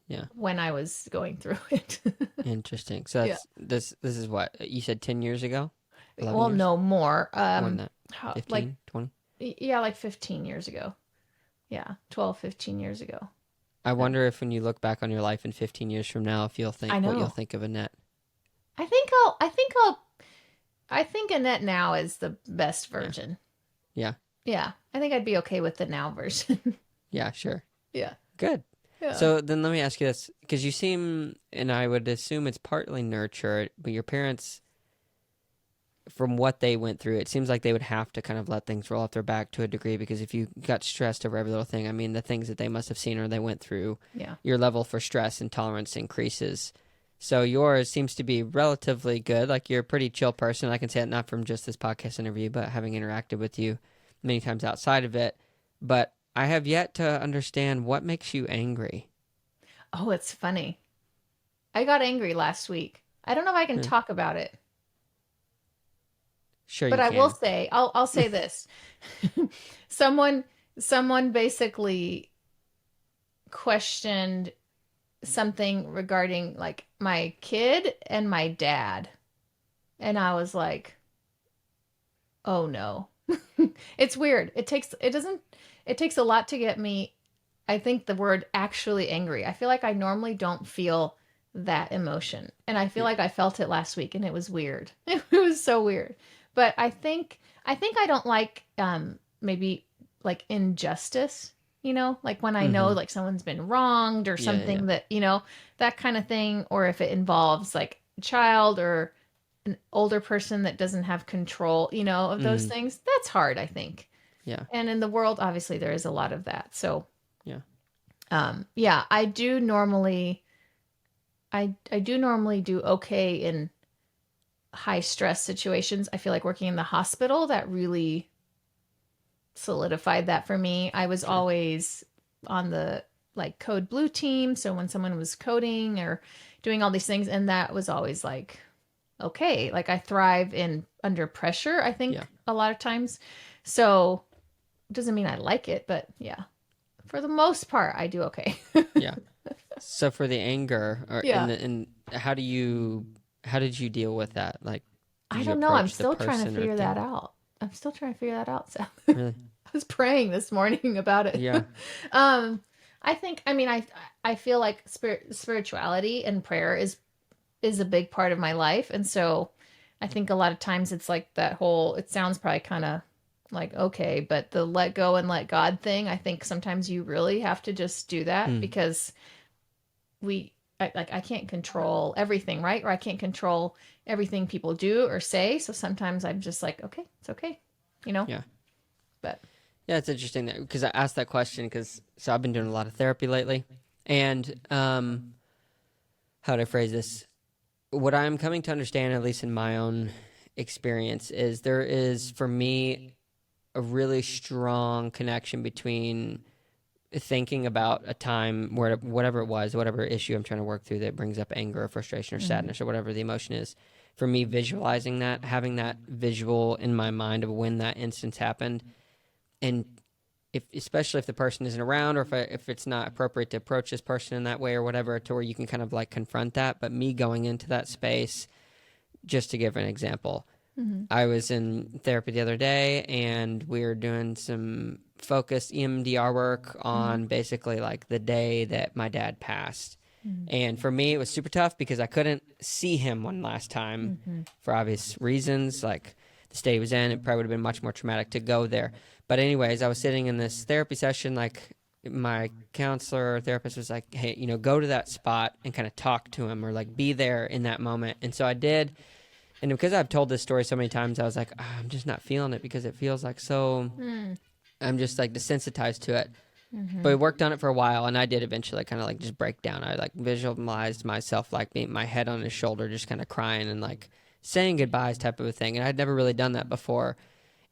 Yeah. when I was going through it. Interesting. So Yeah. this is what you said, 10 years ago, 11 Well, years, no more. more than that, Like 15, 20. yeah, like 15 years ago. Yeah, 12, 15 years ago. I Uh, wonder if, when you look back on your life in 15 years from now, if you'll think I what you'll know. think of Annette. I think Annette now is the best Yeah. version. Yeah. Yeah, I think I'd be okay with the now version. Yeah, sure. Yeah. Good. Yeah. So then let me ask you this, because you seem, and I would assume it's partly nurture, but your parents, from what they went through, it seems like they would have to kind of let things roll off their back to a degree, because if you got stressed over every little thing, I mean, the things that they must have seen or they went through, Yeah. your level for stress and tolerance increases. So yours seems to be relatively good. Like, you're a pretty chill person. I can say it not from just this podcast interview, but having interacted with you many times outside of it. But I have yet to understand what makes you angry. Oh, it's funny. I got angry last week. I don't know if I can Hmm. talk about it, Sure, but you I will can. say, I'll say this. someone someone basically questioned something regarding like my kid and my dad. And I was like, oh no. It's weird. It takes a lot to get me, I think the word actually angry. I feel like I normally don't feel that emotion. And I feel like I felt it last week and it was weird. It was so weird. But I think I don't like maybe like injustice, like when I know Mm-hmm. like someone's been wronged or Yeah, yeah. something that, that kind of thing, or if it involves like a child or an older person that doesn't have control, of those Mm-hmm. things. That's hard, I think. Yeah, And in the world, obviously, there is a lot of that. So, yeah. yeah, I do normally do okay in high stress situations. I feel like working in the hospital, that really solidified that for me. I was Sure. always on the like code blue team. So when someone was coding or doing all these things, and that was always like, okay, like I thrive in under pressure, I Yeah, think a lot of times. So it doesn't mean I like it, but yeah, for the most part, I do okay. yeah. So for the anger, or Yeah. and how did you deal with that? Like, I did you don't know. I'm approach the still trying to person or figure that thing? out. I'm still trying to figure that out. So Really? I was praying this morning about it. Yeah. um, I think, I mean, I feel like spirituality and prayer is a big part of my life. And so I think a lot of times it's like that whole, it sounds probably kind of like, okay, but the let go and let God thing, I think sometimes you really have to just do that Mm. because I can't control everything, right? Or I can't control everything people do or say. So sometimes I'm just like, okay, it's okay, you know? Yeah. But Yeah, it's interesting that because I asked that question because so I've been doing a lot of therapy lately, and how to phrase this? What I'm coming to understand, at least in my own experience, is there is for me a really strong connection between thinking about a time where whatever it was, whatever issue I'm trying to work through that brings up anger or frustration or mm, sadness or whatever the emotion is, for me visualizing that, having that visual in my mind of when that instance happened, and if especially if the person isn't around or if it's not appropriate to approach this person in that way or whatever, to where you can kind of like confront that. But me going into that space, just to give an example, mm, I was in therapy the other day and we were doing some focused EMDR work mm, on basically like the day that my dad passed. mm, And for me, it was super tough because I couldn't see him one last time mm, for obvious reasons. Like the state he was in, it probably would have been much more traumatic to go there. But, anyways, I was sitting in this therapy session. Like my counselor or therapist was like, hey, go to that spot and kind of talk to him or like be there in that moment. And so I did. And because I've told this story so many times, I was like, I'm just not feeling it because it feels like so, mm, I'm just like desensitized to it. But we mm, worked on it for a while, and I did eventually kind of like just break down. I like visualized myself like being my head on his shoulder, just kind of crying and like saying goodbyes type of a thing. And I'd never really done that before.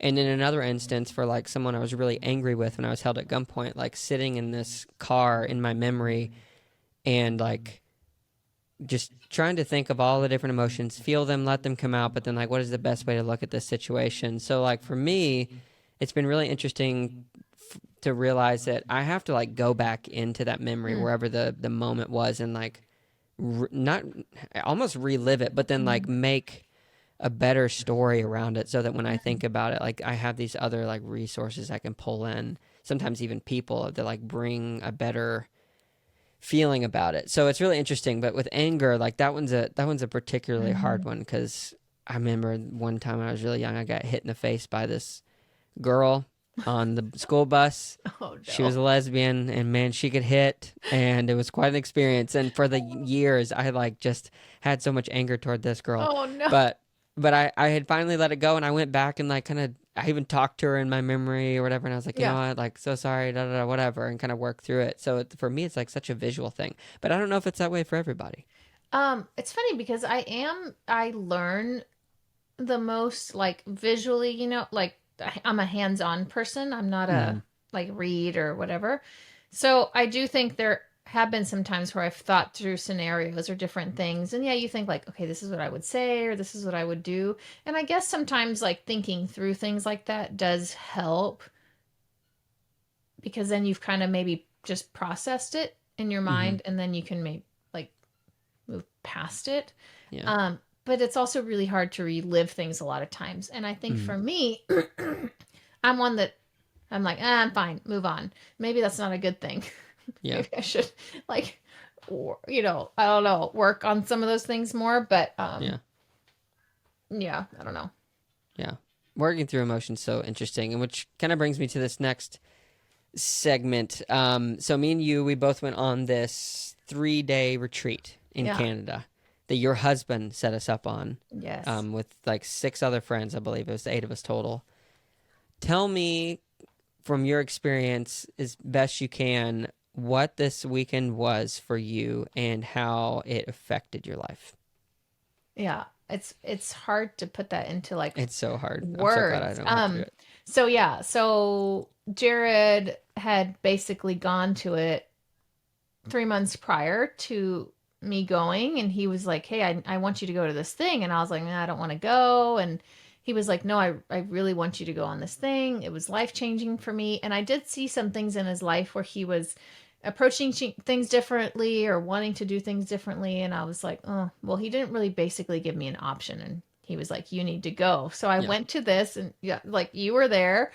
And in another instance, for like someone I was really angry with when I was held at gunpoint, like sitting in this car in my memory and like just trying to think of all the different emotions, feel them, let them come out, but then like what is the best way to look at this situation? So like for me, it's been really interesting to realize that I have to like go back into that memory mm, wherever the moment was and like not almost relive it, but then like mm, make a better story around it so that when I think about it, like I have these other like resources I can pull in, sometimes even people that like bring a better feeling about it. So it's really interesting. But with anger, like that one's a particularly hard mm. one because I remember one time when I was really young, I got hit in the face by this girl on the school bus. Oh She was no. a lesbian, and man, she could hit, and it was quite an experience. And for the years, I like just had so much anger toward this girl, Oh no. but I had finally let it go, and I went back and like kind of I even talked to her in my memory or whatever, and I was like, you know Yeah. what, like so sorry, da da da, whatever, and kind of work through it. So for me, it's like such a visual thing, but I don't know if it's that way for everybody. It's funny because I learn the most like visually, like I'm a hands-on person. I'm not a Mm, like read or whatever. So I do think there have been some times where I've thought through scenarios or different things. And yeah, you think like, okay, this is what I would say or this is what I would do. And I guess sometimes like thinking through things like that does help because then you've kind of maybe just processed it in your Mm-hmm. mind, and then you can like move past it. Yeah. But it's also really hard to relive things a lot of times. And I think Mm-hmm. for me, I'm one that I'm like, ah, I'm fine, move on. Maybe that's not a good thing. Yeah. Maybe I should like, I don't know, work on some of those things more. But Yeah. yeah, I don't know. Yeah. Working through emotions so interesting, and which kind of brings me to this next segment. So me and you, we both went on this 3-day retreat in Yeah. Canada that your husband set us up on, Yes. with like 6 other friends. I believe it was 8 of us total. Tell me from your experience, as best you can, what this weekend was for you and how it affected your life. Yeah. It's hard to put that into like It's so hard. I'm so glad I words. don't have to do it. So yeah, so Jared had basically gone to it 3 months prior to me going, and he was like, hey, I want you to go to this thing. And I was like, nah, I don't want to go. And he was like, no, I really want you to go on this thing. It was life changing for me. And I did see some things in his life where he was approaching things differently or wanting to do things differently. And I was like, oh, well, he didn't really basically give me an option. And he was like, you need to go. So I Yeah. went to this, and yeah, like you were there.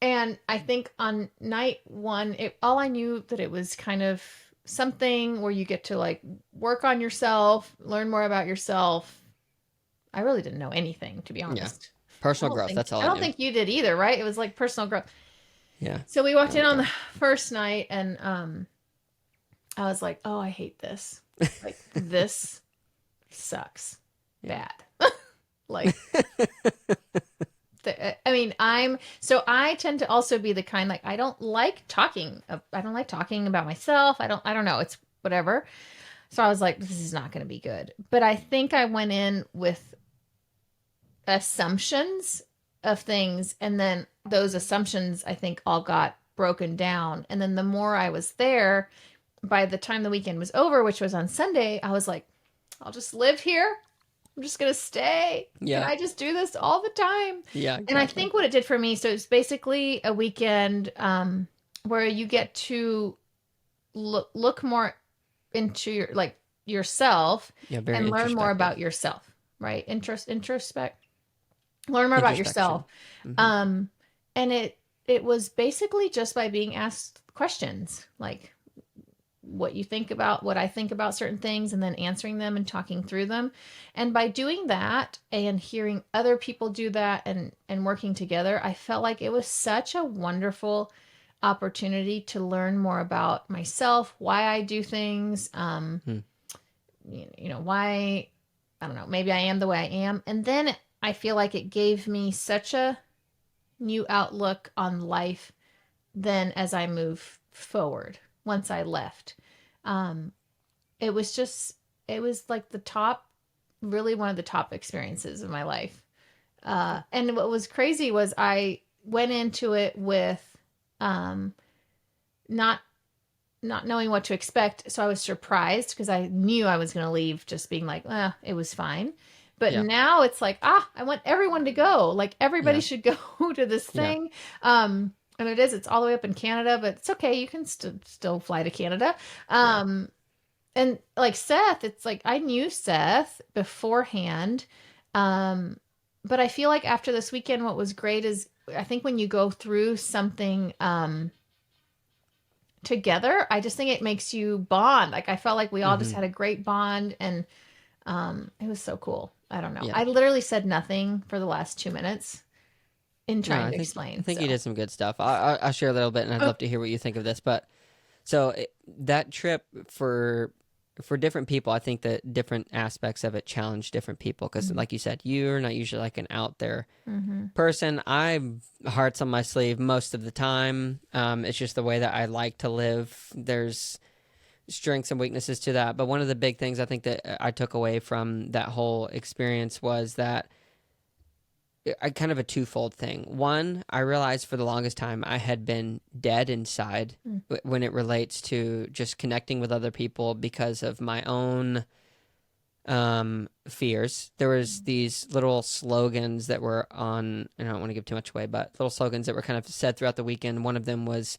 And I think on night one, all I knew that it was kind of something where you get to like work on yourself, learn more about yourself. I really didn't know anything, to be Yeah. honest. Personal growth. That's all I I don't knew. think you did either, right? It was like personal growth. Yeah. So we walked Oh in my on the gosh. first night, and I was like, "Oh, I hate this. Like this sucks Yeah. bad." Like I mean, I tend to also be the kind, like, I don't like talking. I don't like talking about myself. I don't know. It's whatever. So I was like, this is not going to be good. But I think I went in with assumptions of things. And then those assumptions, I think, all got broken down. And then the more I was there, by the time the weekend was over, which was on Sunday, I was like, I'll just live here. I'm just going to stay. Can Yeah. I just do this all the time? Yeah. And I Exactly. think what it did for me, so it's basically a weekend where you get to look more into yourself Yeah. Very and learn more introspective. about yourself, right? Introspect, learn more about yourself. Introspection. Mm-hmm. Um, and it was basically just by being asked questions like what I think about certain things, and then answering them and talking through them. And by doing that and hearing other people do that and working together, I felt like it was such a wonderful opportunity to learn more about myself, why I do things, Hmm. why, I don't know, maybe I am the way I am. And then I feel like it gave me such a new outlook on life then as I move forward once I left. Um, it was just, it was like really one of the top experiences of my life. And what was crazy was I went into it with um, not not knowing what to expect. So I was surprised because I knew I was going to leave just being like, it was fine. But Yeah. now it's like, I want everyone to go. Like everybody Yeah. should go to this Yeah. thing. And it's all the way up in Canada, but it's okay. You can still fly to Canada. Yeah. And like Seth, it's like I knew Seth beforehand. But I feel like after this weekend, what was great is I think when you go through something, together, I just think it makes you bond. Like I felt like we all just Mm-hmm. had a great bond, and it was so cool. I don't know. Yeah. I literally said nothing for the last 2 minutes in No, trying I to think explain. you did some good stuff. I'll share a little bit, and I'd love to hear what you think of this. But that trip for different people, I think that different aspects of it challenge different people because, like you said, you're not usually like an out there Mm-hmm. person. I'm hearts on my sleeve most of the time. It's just the way that I like to live. There's strengths and weaknesses to that, but one of the big things I think that I took away from that whole experience was that I kind of a twofold thing. One, I realized for the longest time I had been dead inside when it relates to just connecting with other people because of my own fears. There was these little slogans that were on, and I don't want to give too much away, but little slogans that were kind of said throughout the weekend. One of them was,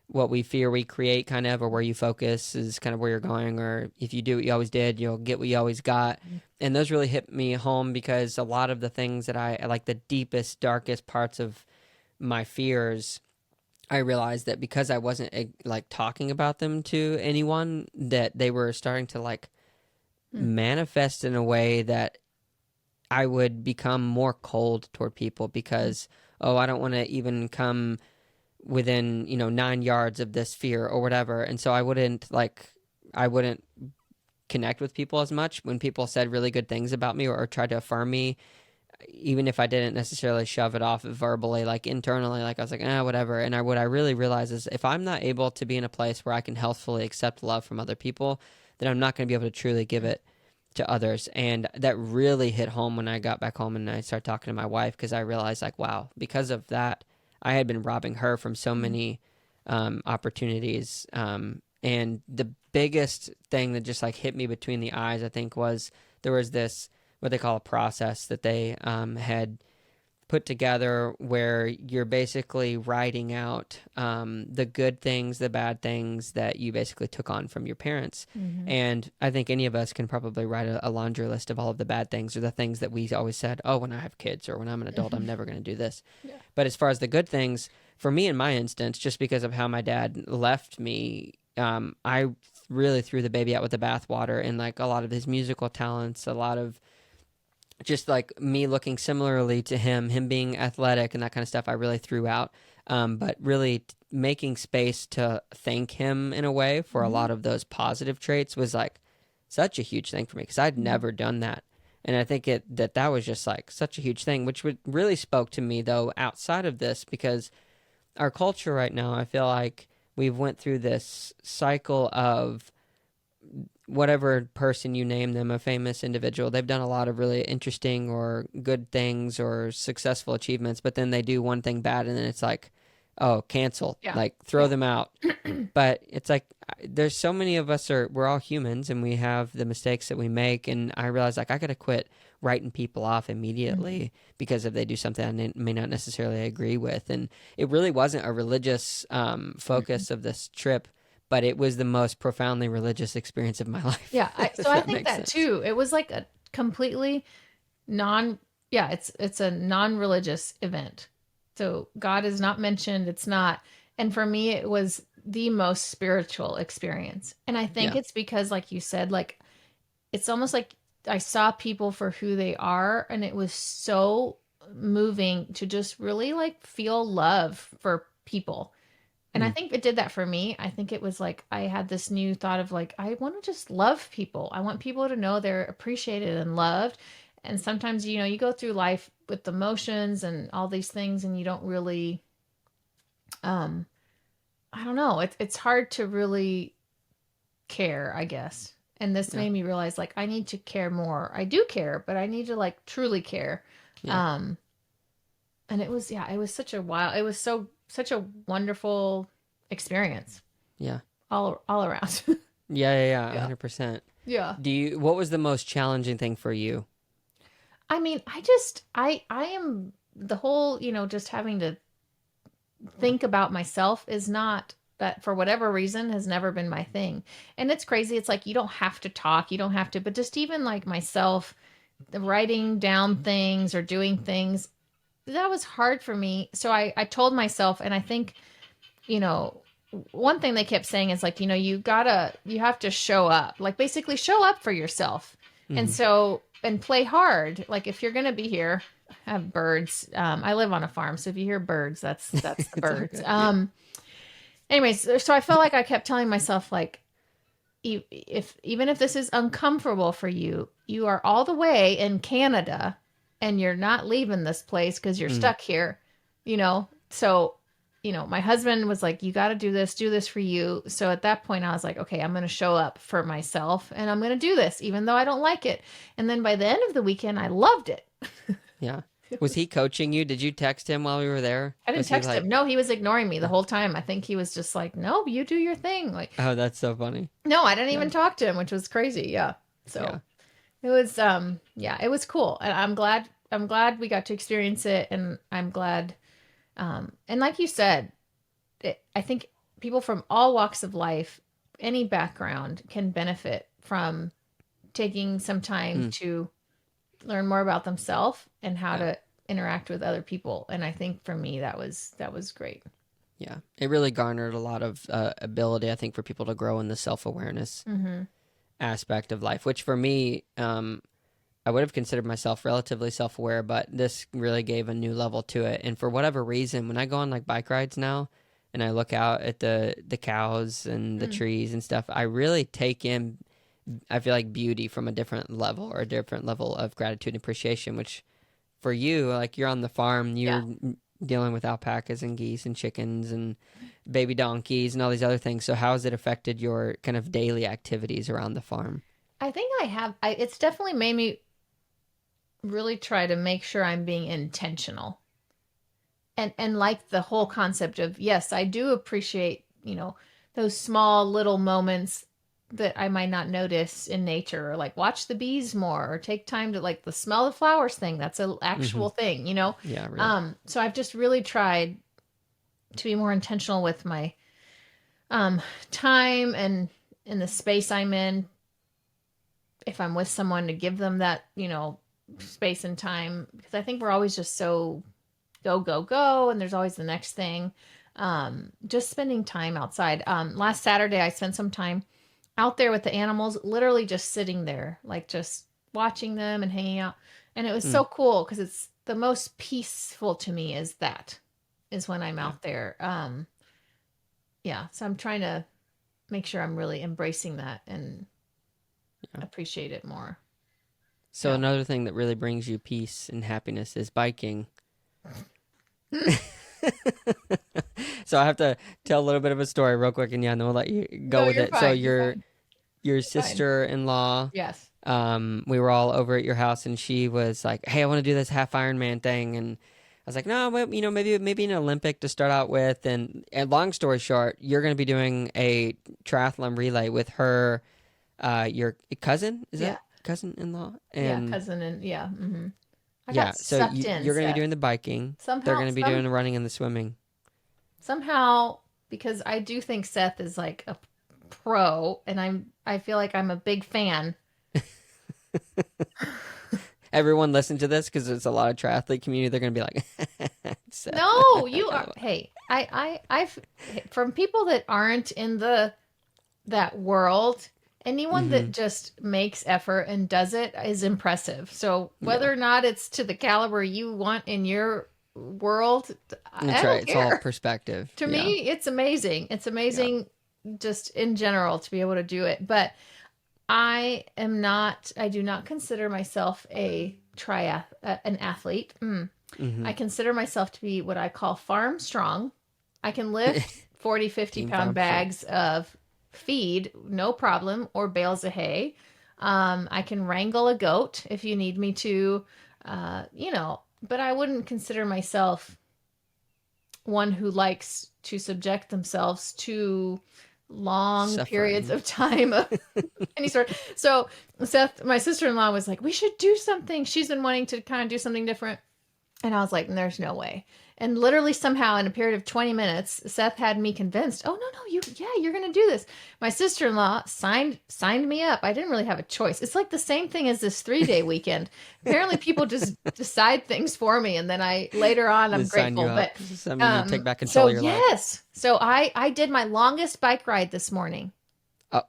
what we fear we create, kind of, or where you focus is kind of where you're going, or if you do what you always did, you'll get what you always got. And those really hit me home because a lot of the things that I like, the deepest, darkest parts of my fears, I realized that because I wasn't like talking about them to anyone, that they were starting to like manifest in a way that I would become more cold toward people because, oh, I don't want to even come within 9 yards of this fear or whatever. And so I wouldn't connect with people as much when people said really good things about me, or tried to affirm me, even if I didn't necessarily shove it off verbally, like internally, like I was like, whatever. And what I really realized is if I'm not able to be in a place where I can healthfully accept love from other people, then I'm not going to be able to truly give it to others. And that really hit home when I got back home and I started talking to my wife, because I realized, like, wow, because of that, I had been robbing her from so many opportunities. And the biggest thing that just like hit me between the eyes, I think, was there was this, what they call a process that they had put together, where you're basically writing out the good things, the bad things that you basically took on from your parents. And I think any of us can probably write a laundry list of all of the bad things, or the things that we always said, oh, when I have kids or when I'm an adult, I'm never going to do this. Yeah. But as far as the good things, for me, in my instance, just because of how my dad left me, I really threw the baby out with the bathwater, and like a lot of his musical talents, a lot of just like me looking similarly to him being athletic and that kind of stuff, I really threw out. But really making space to thank him in a way for a lot of those positive traits was like such a huge thing for me, because I'd never done that. And I think that was just like such a huge thing, which really spoke to me though outside of this, because our culture right now, I feel like we've went through this cycle of whatever person you name them, a famous individual, they've done a lot of really interesting or good things or successful achievements, but then they do one thing bad and then it's like, oh, cancel, like throw them out. But it's like there's so many of us, we're all humans and we have the mistakes that we make. And I realized like I got to quit writing people off immediately because if they do something I may not necessarily agree with. And it really wasn't a religious focus of this trip, but it was the most profoundly religious experience of my life. Yeah. So I think that too. It was like a completely it's a non-religious event. So God is not mentioned. It's not. And for me, it was the most spiritual experience. And I think it's because, like you said, like, it's almost like I saw people for who they are. And it was so moving to just really like feel love for people. And I think it did that for me. I think it was like I had this new thought of like, I want to just love people. I want people to know they're appreciated and loved. And sometimes, you go through life with emotions and all these things and you don't really, I don't know. It's hard to really care, I guess. And this made me realize like, I need to care more. I do care, but I need to like truly care. Yeah. And it was such a wonderful experience. Yeah. All around. Yeah. 100%. Yeah. What was the most challenging thing for you? I mean, I am the whole, just having to think about myself is not that, for whatever reason, has never been my thing. And it's crazy. It's like, you don't have to talk, you don't have to, but just even like myself, the writing down things or doing things, that was hard for me. So I told myself, and I think, one thing they kept saying is like, you have to show up, like basically show up for yourself. And so, and play hard. Like if you're going to be here, have birds. I live on a farm. So if you hear birds, that's the birds. Anyways, so I felt like I kept telling myself like, even if this is uncomfortable for you, you are all the way in Canada and you're not leaving this place because you're stuck here, So, my husband was like, you got to do this for you. So at that point I was like, okay, I'm going to show up for myself and I'm going to do this, even though I don't like it. And then by the end of the weekend, I loved it. Yeah. Was he coaching you? Did you text him while we were there? I didn't text him. No, he was ignoring me the whole time. I think he was just like, no, you do your thing. Like, oh, that's so funny. No, I didn't even talk to him, which was crazy. Yeah. So it was, it was cool. And I'm glad we got to experience it. And I'm glad, and like you said, I think people from all walks of life, any background, can benefit from taking some time Mm, to learn more about themselves and how yeah. to interact with other people. And I think for me, that was great. Yeah. It really garnered a lot of ability, I think, for people to grow in the self-awareness Mm-hmm. aspect of life, which for me, I would have considered myself relatively self-aware, but this really gave a new level to it. And for whatever reason, when I go on like bike rides now and I look out at the cows and the Mm. trees and stuff, I really take in, I feel like, beauty from a different level, or a different level of gratitude and appreciation, which for you, like, you're on the farm, Yeah. you're dealing with alpacas and geese and chickens and baby donkeys and all these other things. So how has it affected your kind of daily activities around the farm? I think it's definitely made me really try to make sure I'm being intentional. And like the whole concept of, yes, I do appreciate, those small little moments that I might not notice in nature, or like watch the bees more, or take time to like the smell of flowers thing. That's an Hmm. actual thing. Yeah, real. So I've just really tried to be more intentional with my um time and in the space I'm in. If I'm with someone, to give them that, space and time, because I think we're always just so go, go, go, and there's always the next thing. Just spending time outside. Last Saturday, I spent some time out there with the animals, literally just sitting there, like just watching them and hanging out. And it was Mm, so cool because it's the most peaceful to me is when I'm yeah. out there. Yeah. So I'm trying to make sure I'm really embracing that and Yeah. appreciate it more. So Yeah. another thing that really brings you peace and happiness is biking. So I have to tell a little bit of a story real quick, and yeah, and then we'll let you go No, with you're it. So fine. You're fine. your You're fine. sister-in-law, Yes. we were all over at your house, and she was like, "Hey, I want to do this half Ironman thing," and I was like, "No, well, maybe an Olympic to start out with." And long story short, you're going to be doing a triathlon relay with her, your cousin, is Yeah. that cousin-in-law? Yeah. And Cousin and yeah. I got yeah, so sucked in, you're going to be Seth. doing the biking. They're Somehow, going to be doing the running and the swimming. somehow, because I do think Seth is like a pro, and I feel like I'm a big fan. Everyone listen to this because it's a lot of triathlete community. They're going to be like, Seth. No, you are. Hey, I've from people that aren't in that world. Anyone Mm-hmm. that just makes effort and does it is impressive. So Yeah, whether or not it's to the caliber you want in your world, that's I right. don't It's all care. perspective. To Yeah, me, it's amazing. It's yeah. amazing just in general to be able to do it. But I do not consider myself an athlete. Mm-hmm. I consider myself to be what I call farm strong. I can lift 40, 50 Team pound farm strong. bags of feed, no problem, or bales of hay. I can wrangle a goat if you need me to, but I wouldn't consider myself one who likes to subject themselves to long periods Suffering. of time of any sort. So Seth, my sister-in-law, was like, we should do something. She's been wanting to kind of do something different. And I was like, there's no way. And literally somehow in a period of 20 minutes, Seth had me convinced, oh no, you're gonna do this. My sister-in-law signed me up. I didn't really have a choice. It's like the same thing as this 3-day weekend. Apparently people just decide things for me, and then I later on I'm Just sign you grateful. up. But Something you take back control so of your life. yes. So I did my longest bike ride this morning.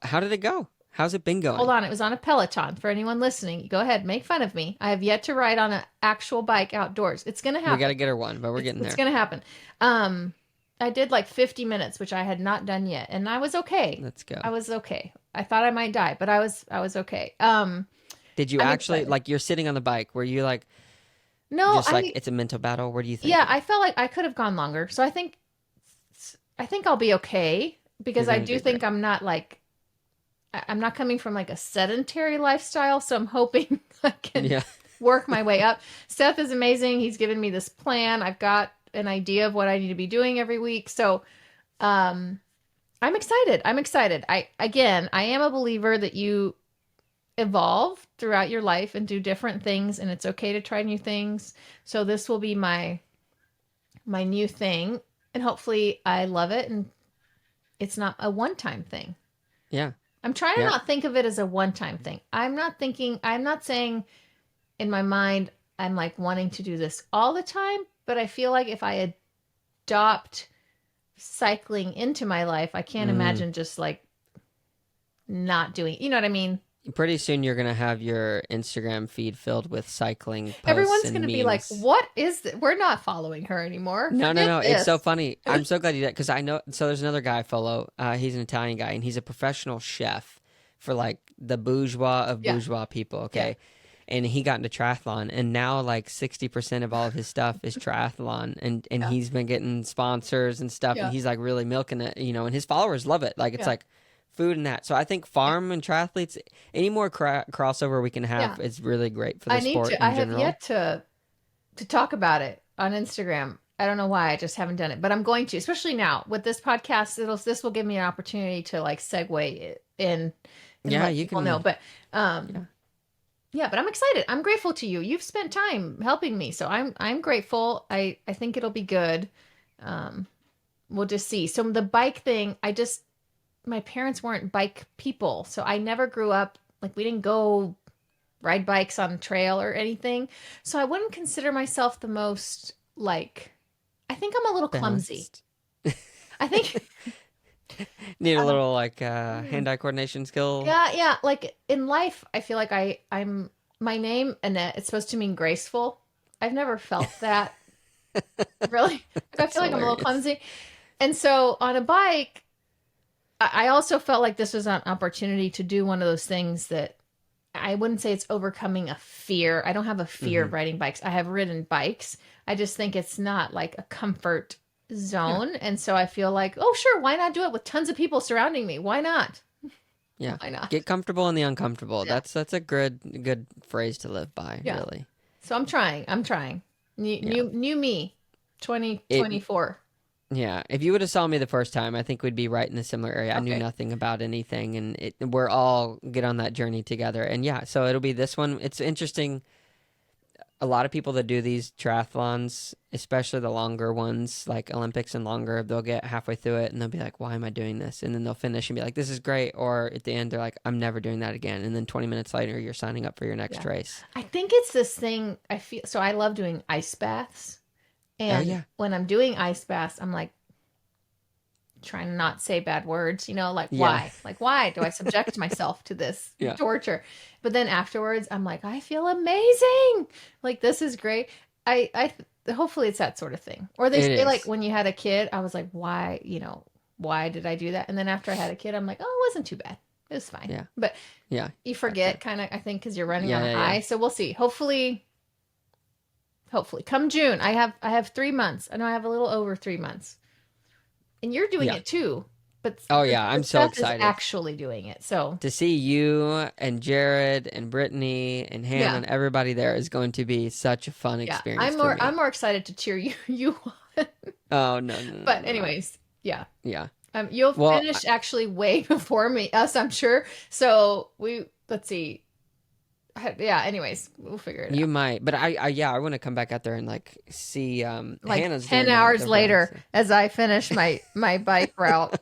How did it go? How's it been Hold going? on, it was on a Peloton. For anyone listening, go ahead, make fun of me. I have yet to ride on an actual bike outdoors. It's gonna We got happen. to get her one, but we're getting It's there. gonna happen. Um, I did like 50 minutes, which I had not done yet, and I was okay. Let's go. I was okay. I thought I might die, but I was okay. Did you I'm actually, excited. like, you're sitting on the bike? Were you like, No, just like, it's a mental battle? What are you yeah, thinking? I felt like I could have gone longer. So I think I'll be okay You're because I gonna do do think great. I'm not like I'm not coming from like a sedentary lifestyle, so I'm hoping I can Yeah. work my way up. Seth is amazing. He's given me this plan. I've got an idea of what I need to be doing every week. So, um, I'm excited. I'm excited. I am a believer that you evolve throughout your life and do different things, and it's okay to try new things. So this will be my new thing, and hopefully I love it and it's not a one-time thing. Yeah. I'm trying to Yeah. not think of it as a one-time thing. I'm not saying in my mind, I'm like wanting to do this all the time, but I feel like if I adopt cycling into my life, I can't Mm. imagine just like not doing, you know what I mean? Pretty soon you're gonna have your Instagram feed filled with cycling posts Everyone's going and to be like, memes. what is this? We're not following her anymore. No, no, Forget no. It's so this. funny. I'm so glad you did because I know. So there's another guy I follow. He's an Italian guy, and he's a professional chef for like the bourgeois of Yeah. bourgeois people. Yeah. Okay, and he got into triathlon, and now like 60% of all of his stuff is triathlon, and Yeah. he's been getting sponsors and stuff, and Yeah. he's like really milking it, and his followers love it. Like it's Yeah. like food and that. So I think Yeah. farm and triathletes, any more crossover we can Yeah. have is really great for the I need sport to, I in have general. yet to talk about it on Instagram. I don't know why I just haven't done it, but I'm going to, especially now with this podcast. This will give me an opportunity to like segue it in and Yeah, let you people know. can. But Yeah. yeah, but I'm excited. I'm grateful to you. You've spent time helping me, so I'm grateful. I think it'll be good. Um, we'll just see. So the bike thing, my parents weren't bike people, so I never grew up like we didn't go ride bikes on trail or anything. So I wouldn't consider myself the most like I think I'm a little clumsy. Balanced. I think Need a I don't little like mm, hand-eye coordination skill. yeah, yeah, like in life I feel like I'm my name Annette, it's supposed to mean graceful. I've never felt that really. Like I That's feel like I'm a little hilarious. clumsy. And so on a bike, I also felt like this was an opportunity to do one of those things that I wouldn't say it's overcoming a fear. I don't have a fear Hmm. of riding bikes. I have ridden bikes. I just think it's not like a comfort Yeah, zone. And so I feel like, oh, sure, why not do it with tons of people surrounding me? Why not? yeah. Why not? Get comfortable in the uncomfortable. Yeah. That's a good phrase to live by, Yeah. really. So I'm trying. I'm trying. Yeah. New me, It 2024. yeah. If you would have saw me the first time, I think we'd be right in a similar area. I knew Okay. nothing about anything, and we're all get on that journey together. And yeah, so it'll be this one. It's interesting. A lot of people that do these triathlons, especially the longer ones, like Olympics and longer, they'll get halfway through it and they'll be like, why am I doing this? And then they'll finish and be like, this is great. Or at the end, they're like, I'm never doing that again. And then 20 minutes later, you're signing up for your next Yeah. race. I think it's this thing I feel so I love doing ice baths. Oh, And yeah. when I'm doing ice baths, I'm like trying to not say bad words, like Yeah. why? Like why do I subject myself to this Yeah. torture? But then afterwards, I'm like, I feel amazing. Like this is great. Hopefully it's that sort of thing. Or they It say like is. when you had a kid, I was like, why, why did I do that? And then after I had a kid, I'm like, oh, it wasn't too bad. It was fine. Yeah. But Yeah. you Gotcha. forget kind of, I think, because you're running Yeah. on a Yeah. Yeah. high. So we'll see. Hopefully come June, I have 3 months. I know I have a little over 3 months. And you're doing Yeah. it too. But Oh, the, yeah. the I'm so Steph is excited actually doing it. So to see you and Jared and Brittany and Hannah yeah, and everybody there is going to be such a fun yeah. experience for I'm me. more excited to cheer you on. Oh, no, no, no, But no, no. anyways, yeah. Yeah. You'll Well, finish actually way before us, I'm sure. So let's see. Yeah, anyways, we'll figure it you out. might, but yeah, I want to come back out there and like see Like Hannah's 10 doing the hours run. later as I finish my bike route.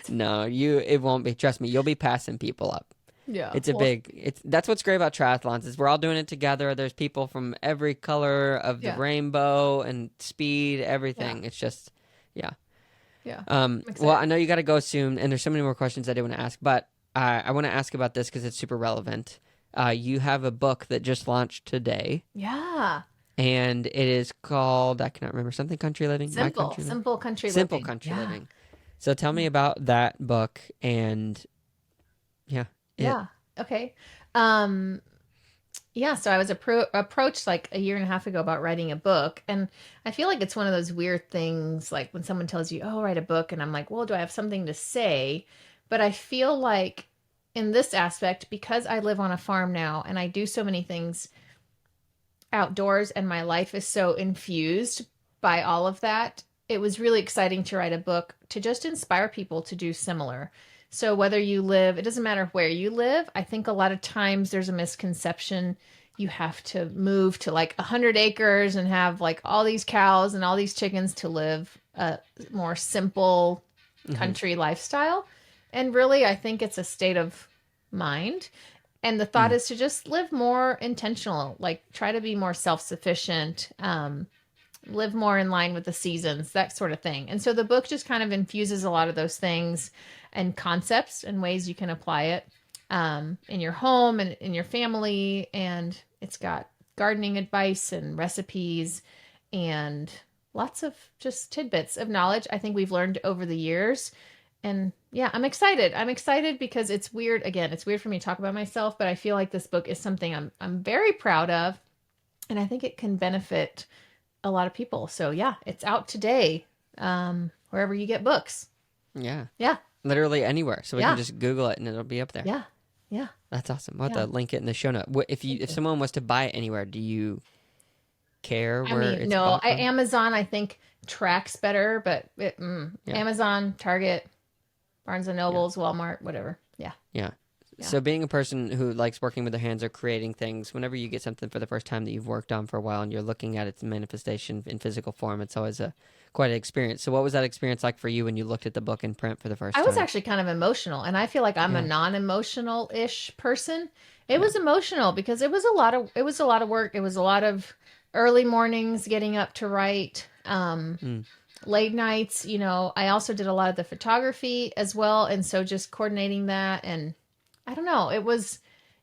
No, it won't be. Trust me, you'll be passing people up. Yeah. It's a Well, big it's that's what's great about triathlons is we're all doing it together. There's people from every color of the yeah. rainbow and speed, Yeah. everything. It's just yeah. Yeah. I'm Well, excited. I know you got to go soon, and there's so many more questions I did want to ask, but I want to ask about this because it's super relevant. You have a book that just launched today, Yeah. and it is called I cannot remember something country living, my country living, Simple country simple living. country Yeah. living. So tell me about that book and yeah, it. Yeah. Okay. Um, yeah, so I was approached like a year and a half ago about writing a book, and I feel like it's one of those weird things like when someone tells you, "Oh, write a book," and I'm like, "Well, do I have something to say?" But I feel like in this aspect because I live on a farm now and I do so many things outdoors and my life is so infused by all of that, it was really exciting to write a book to just inspire people to do similar. So whether you live, it doesn't matter where you live. I think a lot of times there's a misconception you have to move to like 100 acres and have like all these cows and all these chickens to live a more simple country lifestyle. And really, I think it's a state of mind. And the thought is to just live more intentional, like try to be more self-sufficient, live more in line with the seasons, that sort of thing. And so the book just kind of infuses a lot of those things and concepts and ways you can apply it in your home and in your family. And it's got gardening advice and recipes and lots of just tidbits of knowledge I think we've learned over the years. And yeah, I'm excited. I'm excited because it's weird. Again, it's weird for me to talk about myself, but I feel like this book is something I'm very proud of. And I think it can benefit a lot of people. So yeah, it's out today, wherever you get books. Yeah. Yeah. Literally anywhere. So we Yeah. can just Google it and it'll be up there. Yeah. Yeah. That's awesome. We'll have Yeah. to link it in the show note. If someone was to buy it anywhere, do you care where it's no, bought from? Amazon, I think tracks better, but Amazon, Target, Barnes and Nobles, Walmart, whatever. Yeah. Yeah. Yeah. So being a person who likes working with their hands or creating things, whenever you get something for the first time that you've worked on for a while and you're looking at its manifestation in physical form, it's always quite an experience. So what was that experience like for you when you looked at the book in print for the first time? I was actually kind of emotional, and I feel like I'm a non-emotional-ish person. It was emotional because it was a lot of work. It was a lot of early mornings getting up to write, late nights. I also did a lot of the photography as well, and so just coordinating that, and I don't know,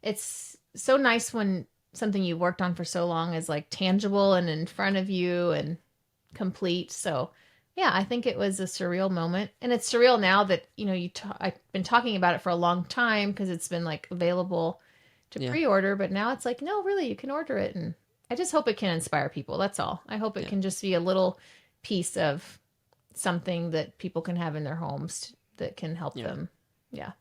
it's so nice when something you worked on for so long is like tangible and in front of you and complete. So yeah, I think it was a surreal moment, and it's surreal now that, I've been talking about it for a long time because it's been like available to pre-order, but now it's like, no, really, you can order it. And I just hope it can inspire people. That's all. I hope it can just be a little piece of something that people can have in their homes that can help them. Yeah.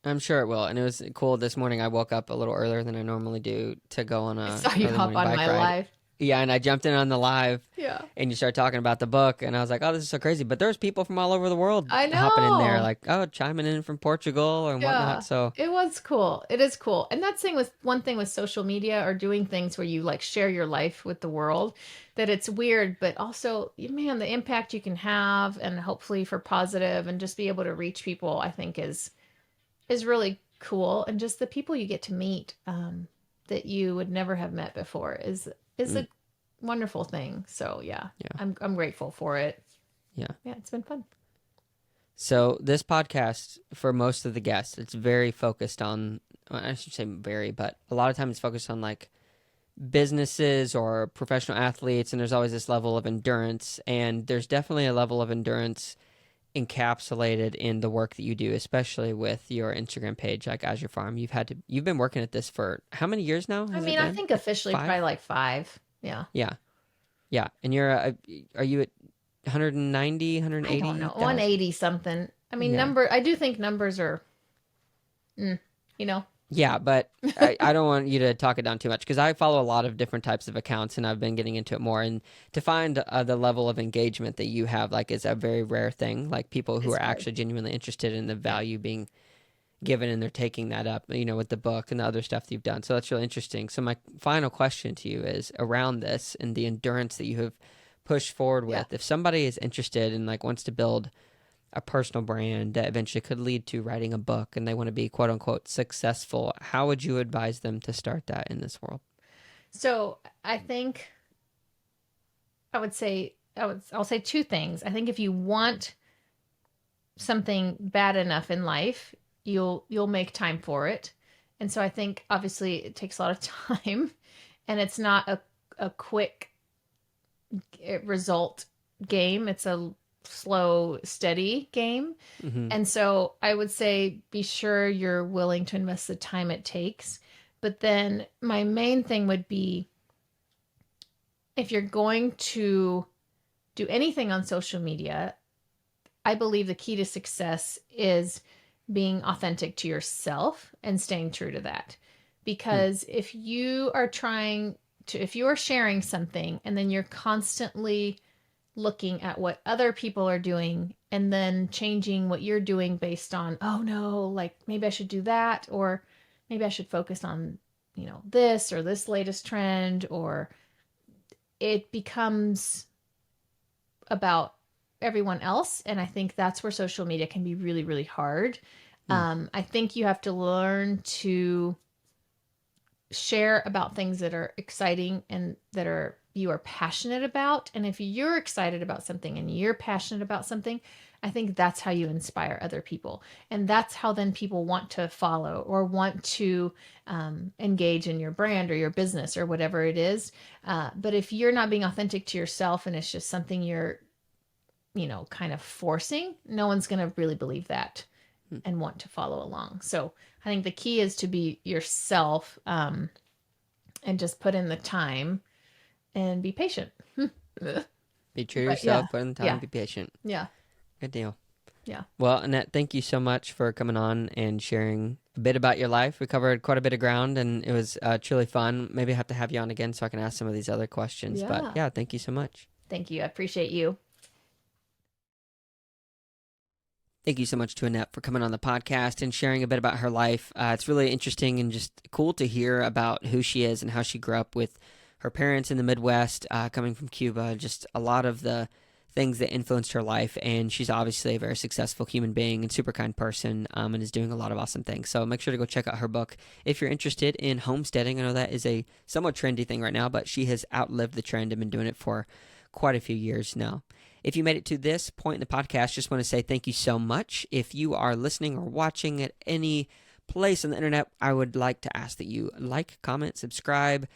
I'm sure it will. And it was cool this morning. I woke up a little earlier than I normally do to go on a I saw you early hop morning on bike my ride. live. Yeah, and I jumped in on the live. Yeah. And you started talking about the book, and I was like, oh, this is so crazy. But there's people from all over the world I know. hopping in there, like, chiming in from Portugal and whatnot. So it was cool. It is cool. And that's one thing with social media or doing things where you like share your life with the world, that it's weird, but also, man, the impact you can have, and hopefully for positive, and just be able to reach people, I think is really cool. And just the people you get to meet that you would never have met before is a wonderful thing. So yeah. I'm grateful for it. Yeah, it's been fun. So this podcast, for most of the guests, it's very focused on, well, I should say very, but a lot of times it's focused on like businesses or professional athletes, and there's always this level of endurance, and there's definitely a level of endurance encapsulated in the work that you do, especially with your Instagram page, like Azure Farm. You've been working at this for how many years now? I think officially 5? Probably like 5. Yeah. Yeah. Yeah. And are you at 190, 180? I don't know. 180 something. I mean, I do think numbers are, Yeah, but I don't want you to talk it down too much, because I follow a lot of different types of accounts, and I've been getting into it more. And to find the level of engagement that you have, like, is a very rare thing. Like, people who are actually genuinely interested in the value being given, and they're taking that up, with the book and the other stuff that you've done. So that's really interesting. So my final question to you is around this and the endurance that you have pushed forward with. If somebody is interested and like wants to build a personal brand that eventually could lead to writing a book, and they want to be quote unquote successful, how would you advise them to start that in this world? So I think I'll say 2 things. I think if you want something bad enough in life, you'll make time for it. And so I think obviously it takes a lot of time, and it's not a quick result game. It's a slow, steady game. Mm-hmm. And so I would say be sure you're willing to invest the time it takes. But then my main thing would be, if you're going to do anything on social media, I believe the key to success is being authentic to yourself and staying true to that. Because if you are sharing something and then you're constantly looking at what other people are doing and then changing what you're doing based on, oh no, like maybe I should do that, or maybe I should focus on, this or this latest trend, or it becomes about everyone else. And I think that's where social media can be really, really hard. I think you have to learn to share about things that are exciting and that you are passionate about. And if you're excited about something and you're passionate about something, I think that's how you inspire other people. And that's how then people want to follow or want to engage in your brand or your business or whatever it is. But if you're not being authentic to yourself and it's just something you're, kind of forcing, no one's going to really believe that and want to follow along. So I think the key is to be yourself, and just put in the time and be patient. Be true to But yourself, yeah, put in the time, yeah, be patient. yeah, Good deal. yeah. Well, Annette, thank you so much for coming on and sharing a bit about your life. We covered quite a bit of ground, and it was truly fun. Maybe I have to have you on again so I can ask some of these other questions. But Yeah. yeah, thank you so much. Thank you. I appreciate you. Thank you so much to Annette for coming on the podcast and sharing a bit about her life. It's really interesting and just cool to hear about who she is and how she grew up with her parents in the Midwest, coming from Cuba, just a lot of the things that influenced her life. And she's obviously a very successful human being and super kind person, and is doing a lot of awesome things. So make sure to go check out her book if you're interested in homesteading. I know that is a somewhat trendy thing right now, but she has outlived the trend and been doing it for quite a few years now. If you made it to this point in the podcast, just want to say thank you so much. If you are listening or watching at any place on the internet, I would like to ask that you like, comment, subscribe,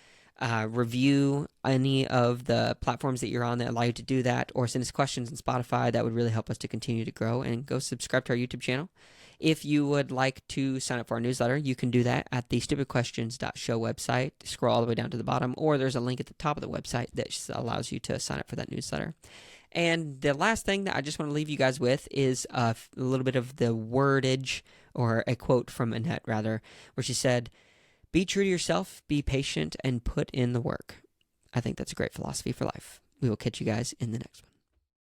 review any of the platforms that you're on that allow you to do that, or send us questions on Spotify. That would really help us to continue to grow. And go subscribe to our YouTube channel. If you would like to sign up for our newsletter, you can do that at the stupidquestions.show website. Scroll all the way down to the bottom, or there's a link at the top of the website that allows you to sign up for that newsletter. And the last thing that I just want to leave you guys with is a little bit of the wordage, or a quote from Annette, rather, where she said, "Be true to yourself, be patient, and put in the work." I think that's a great philosophy for life. We will catch you guys in the next one.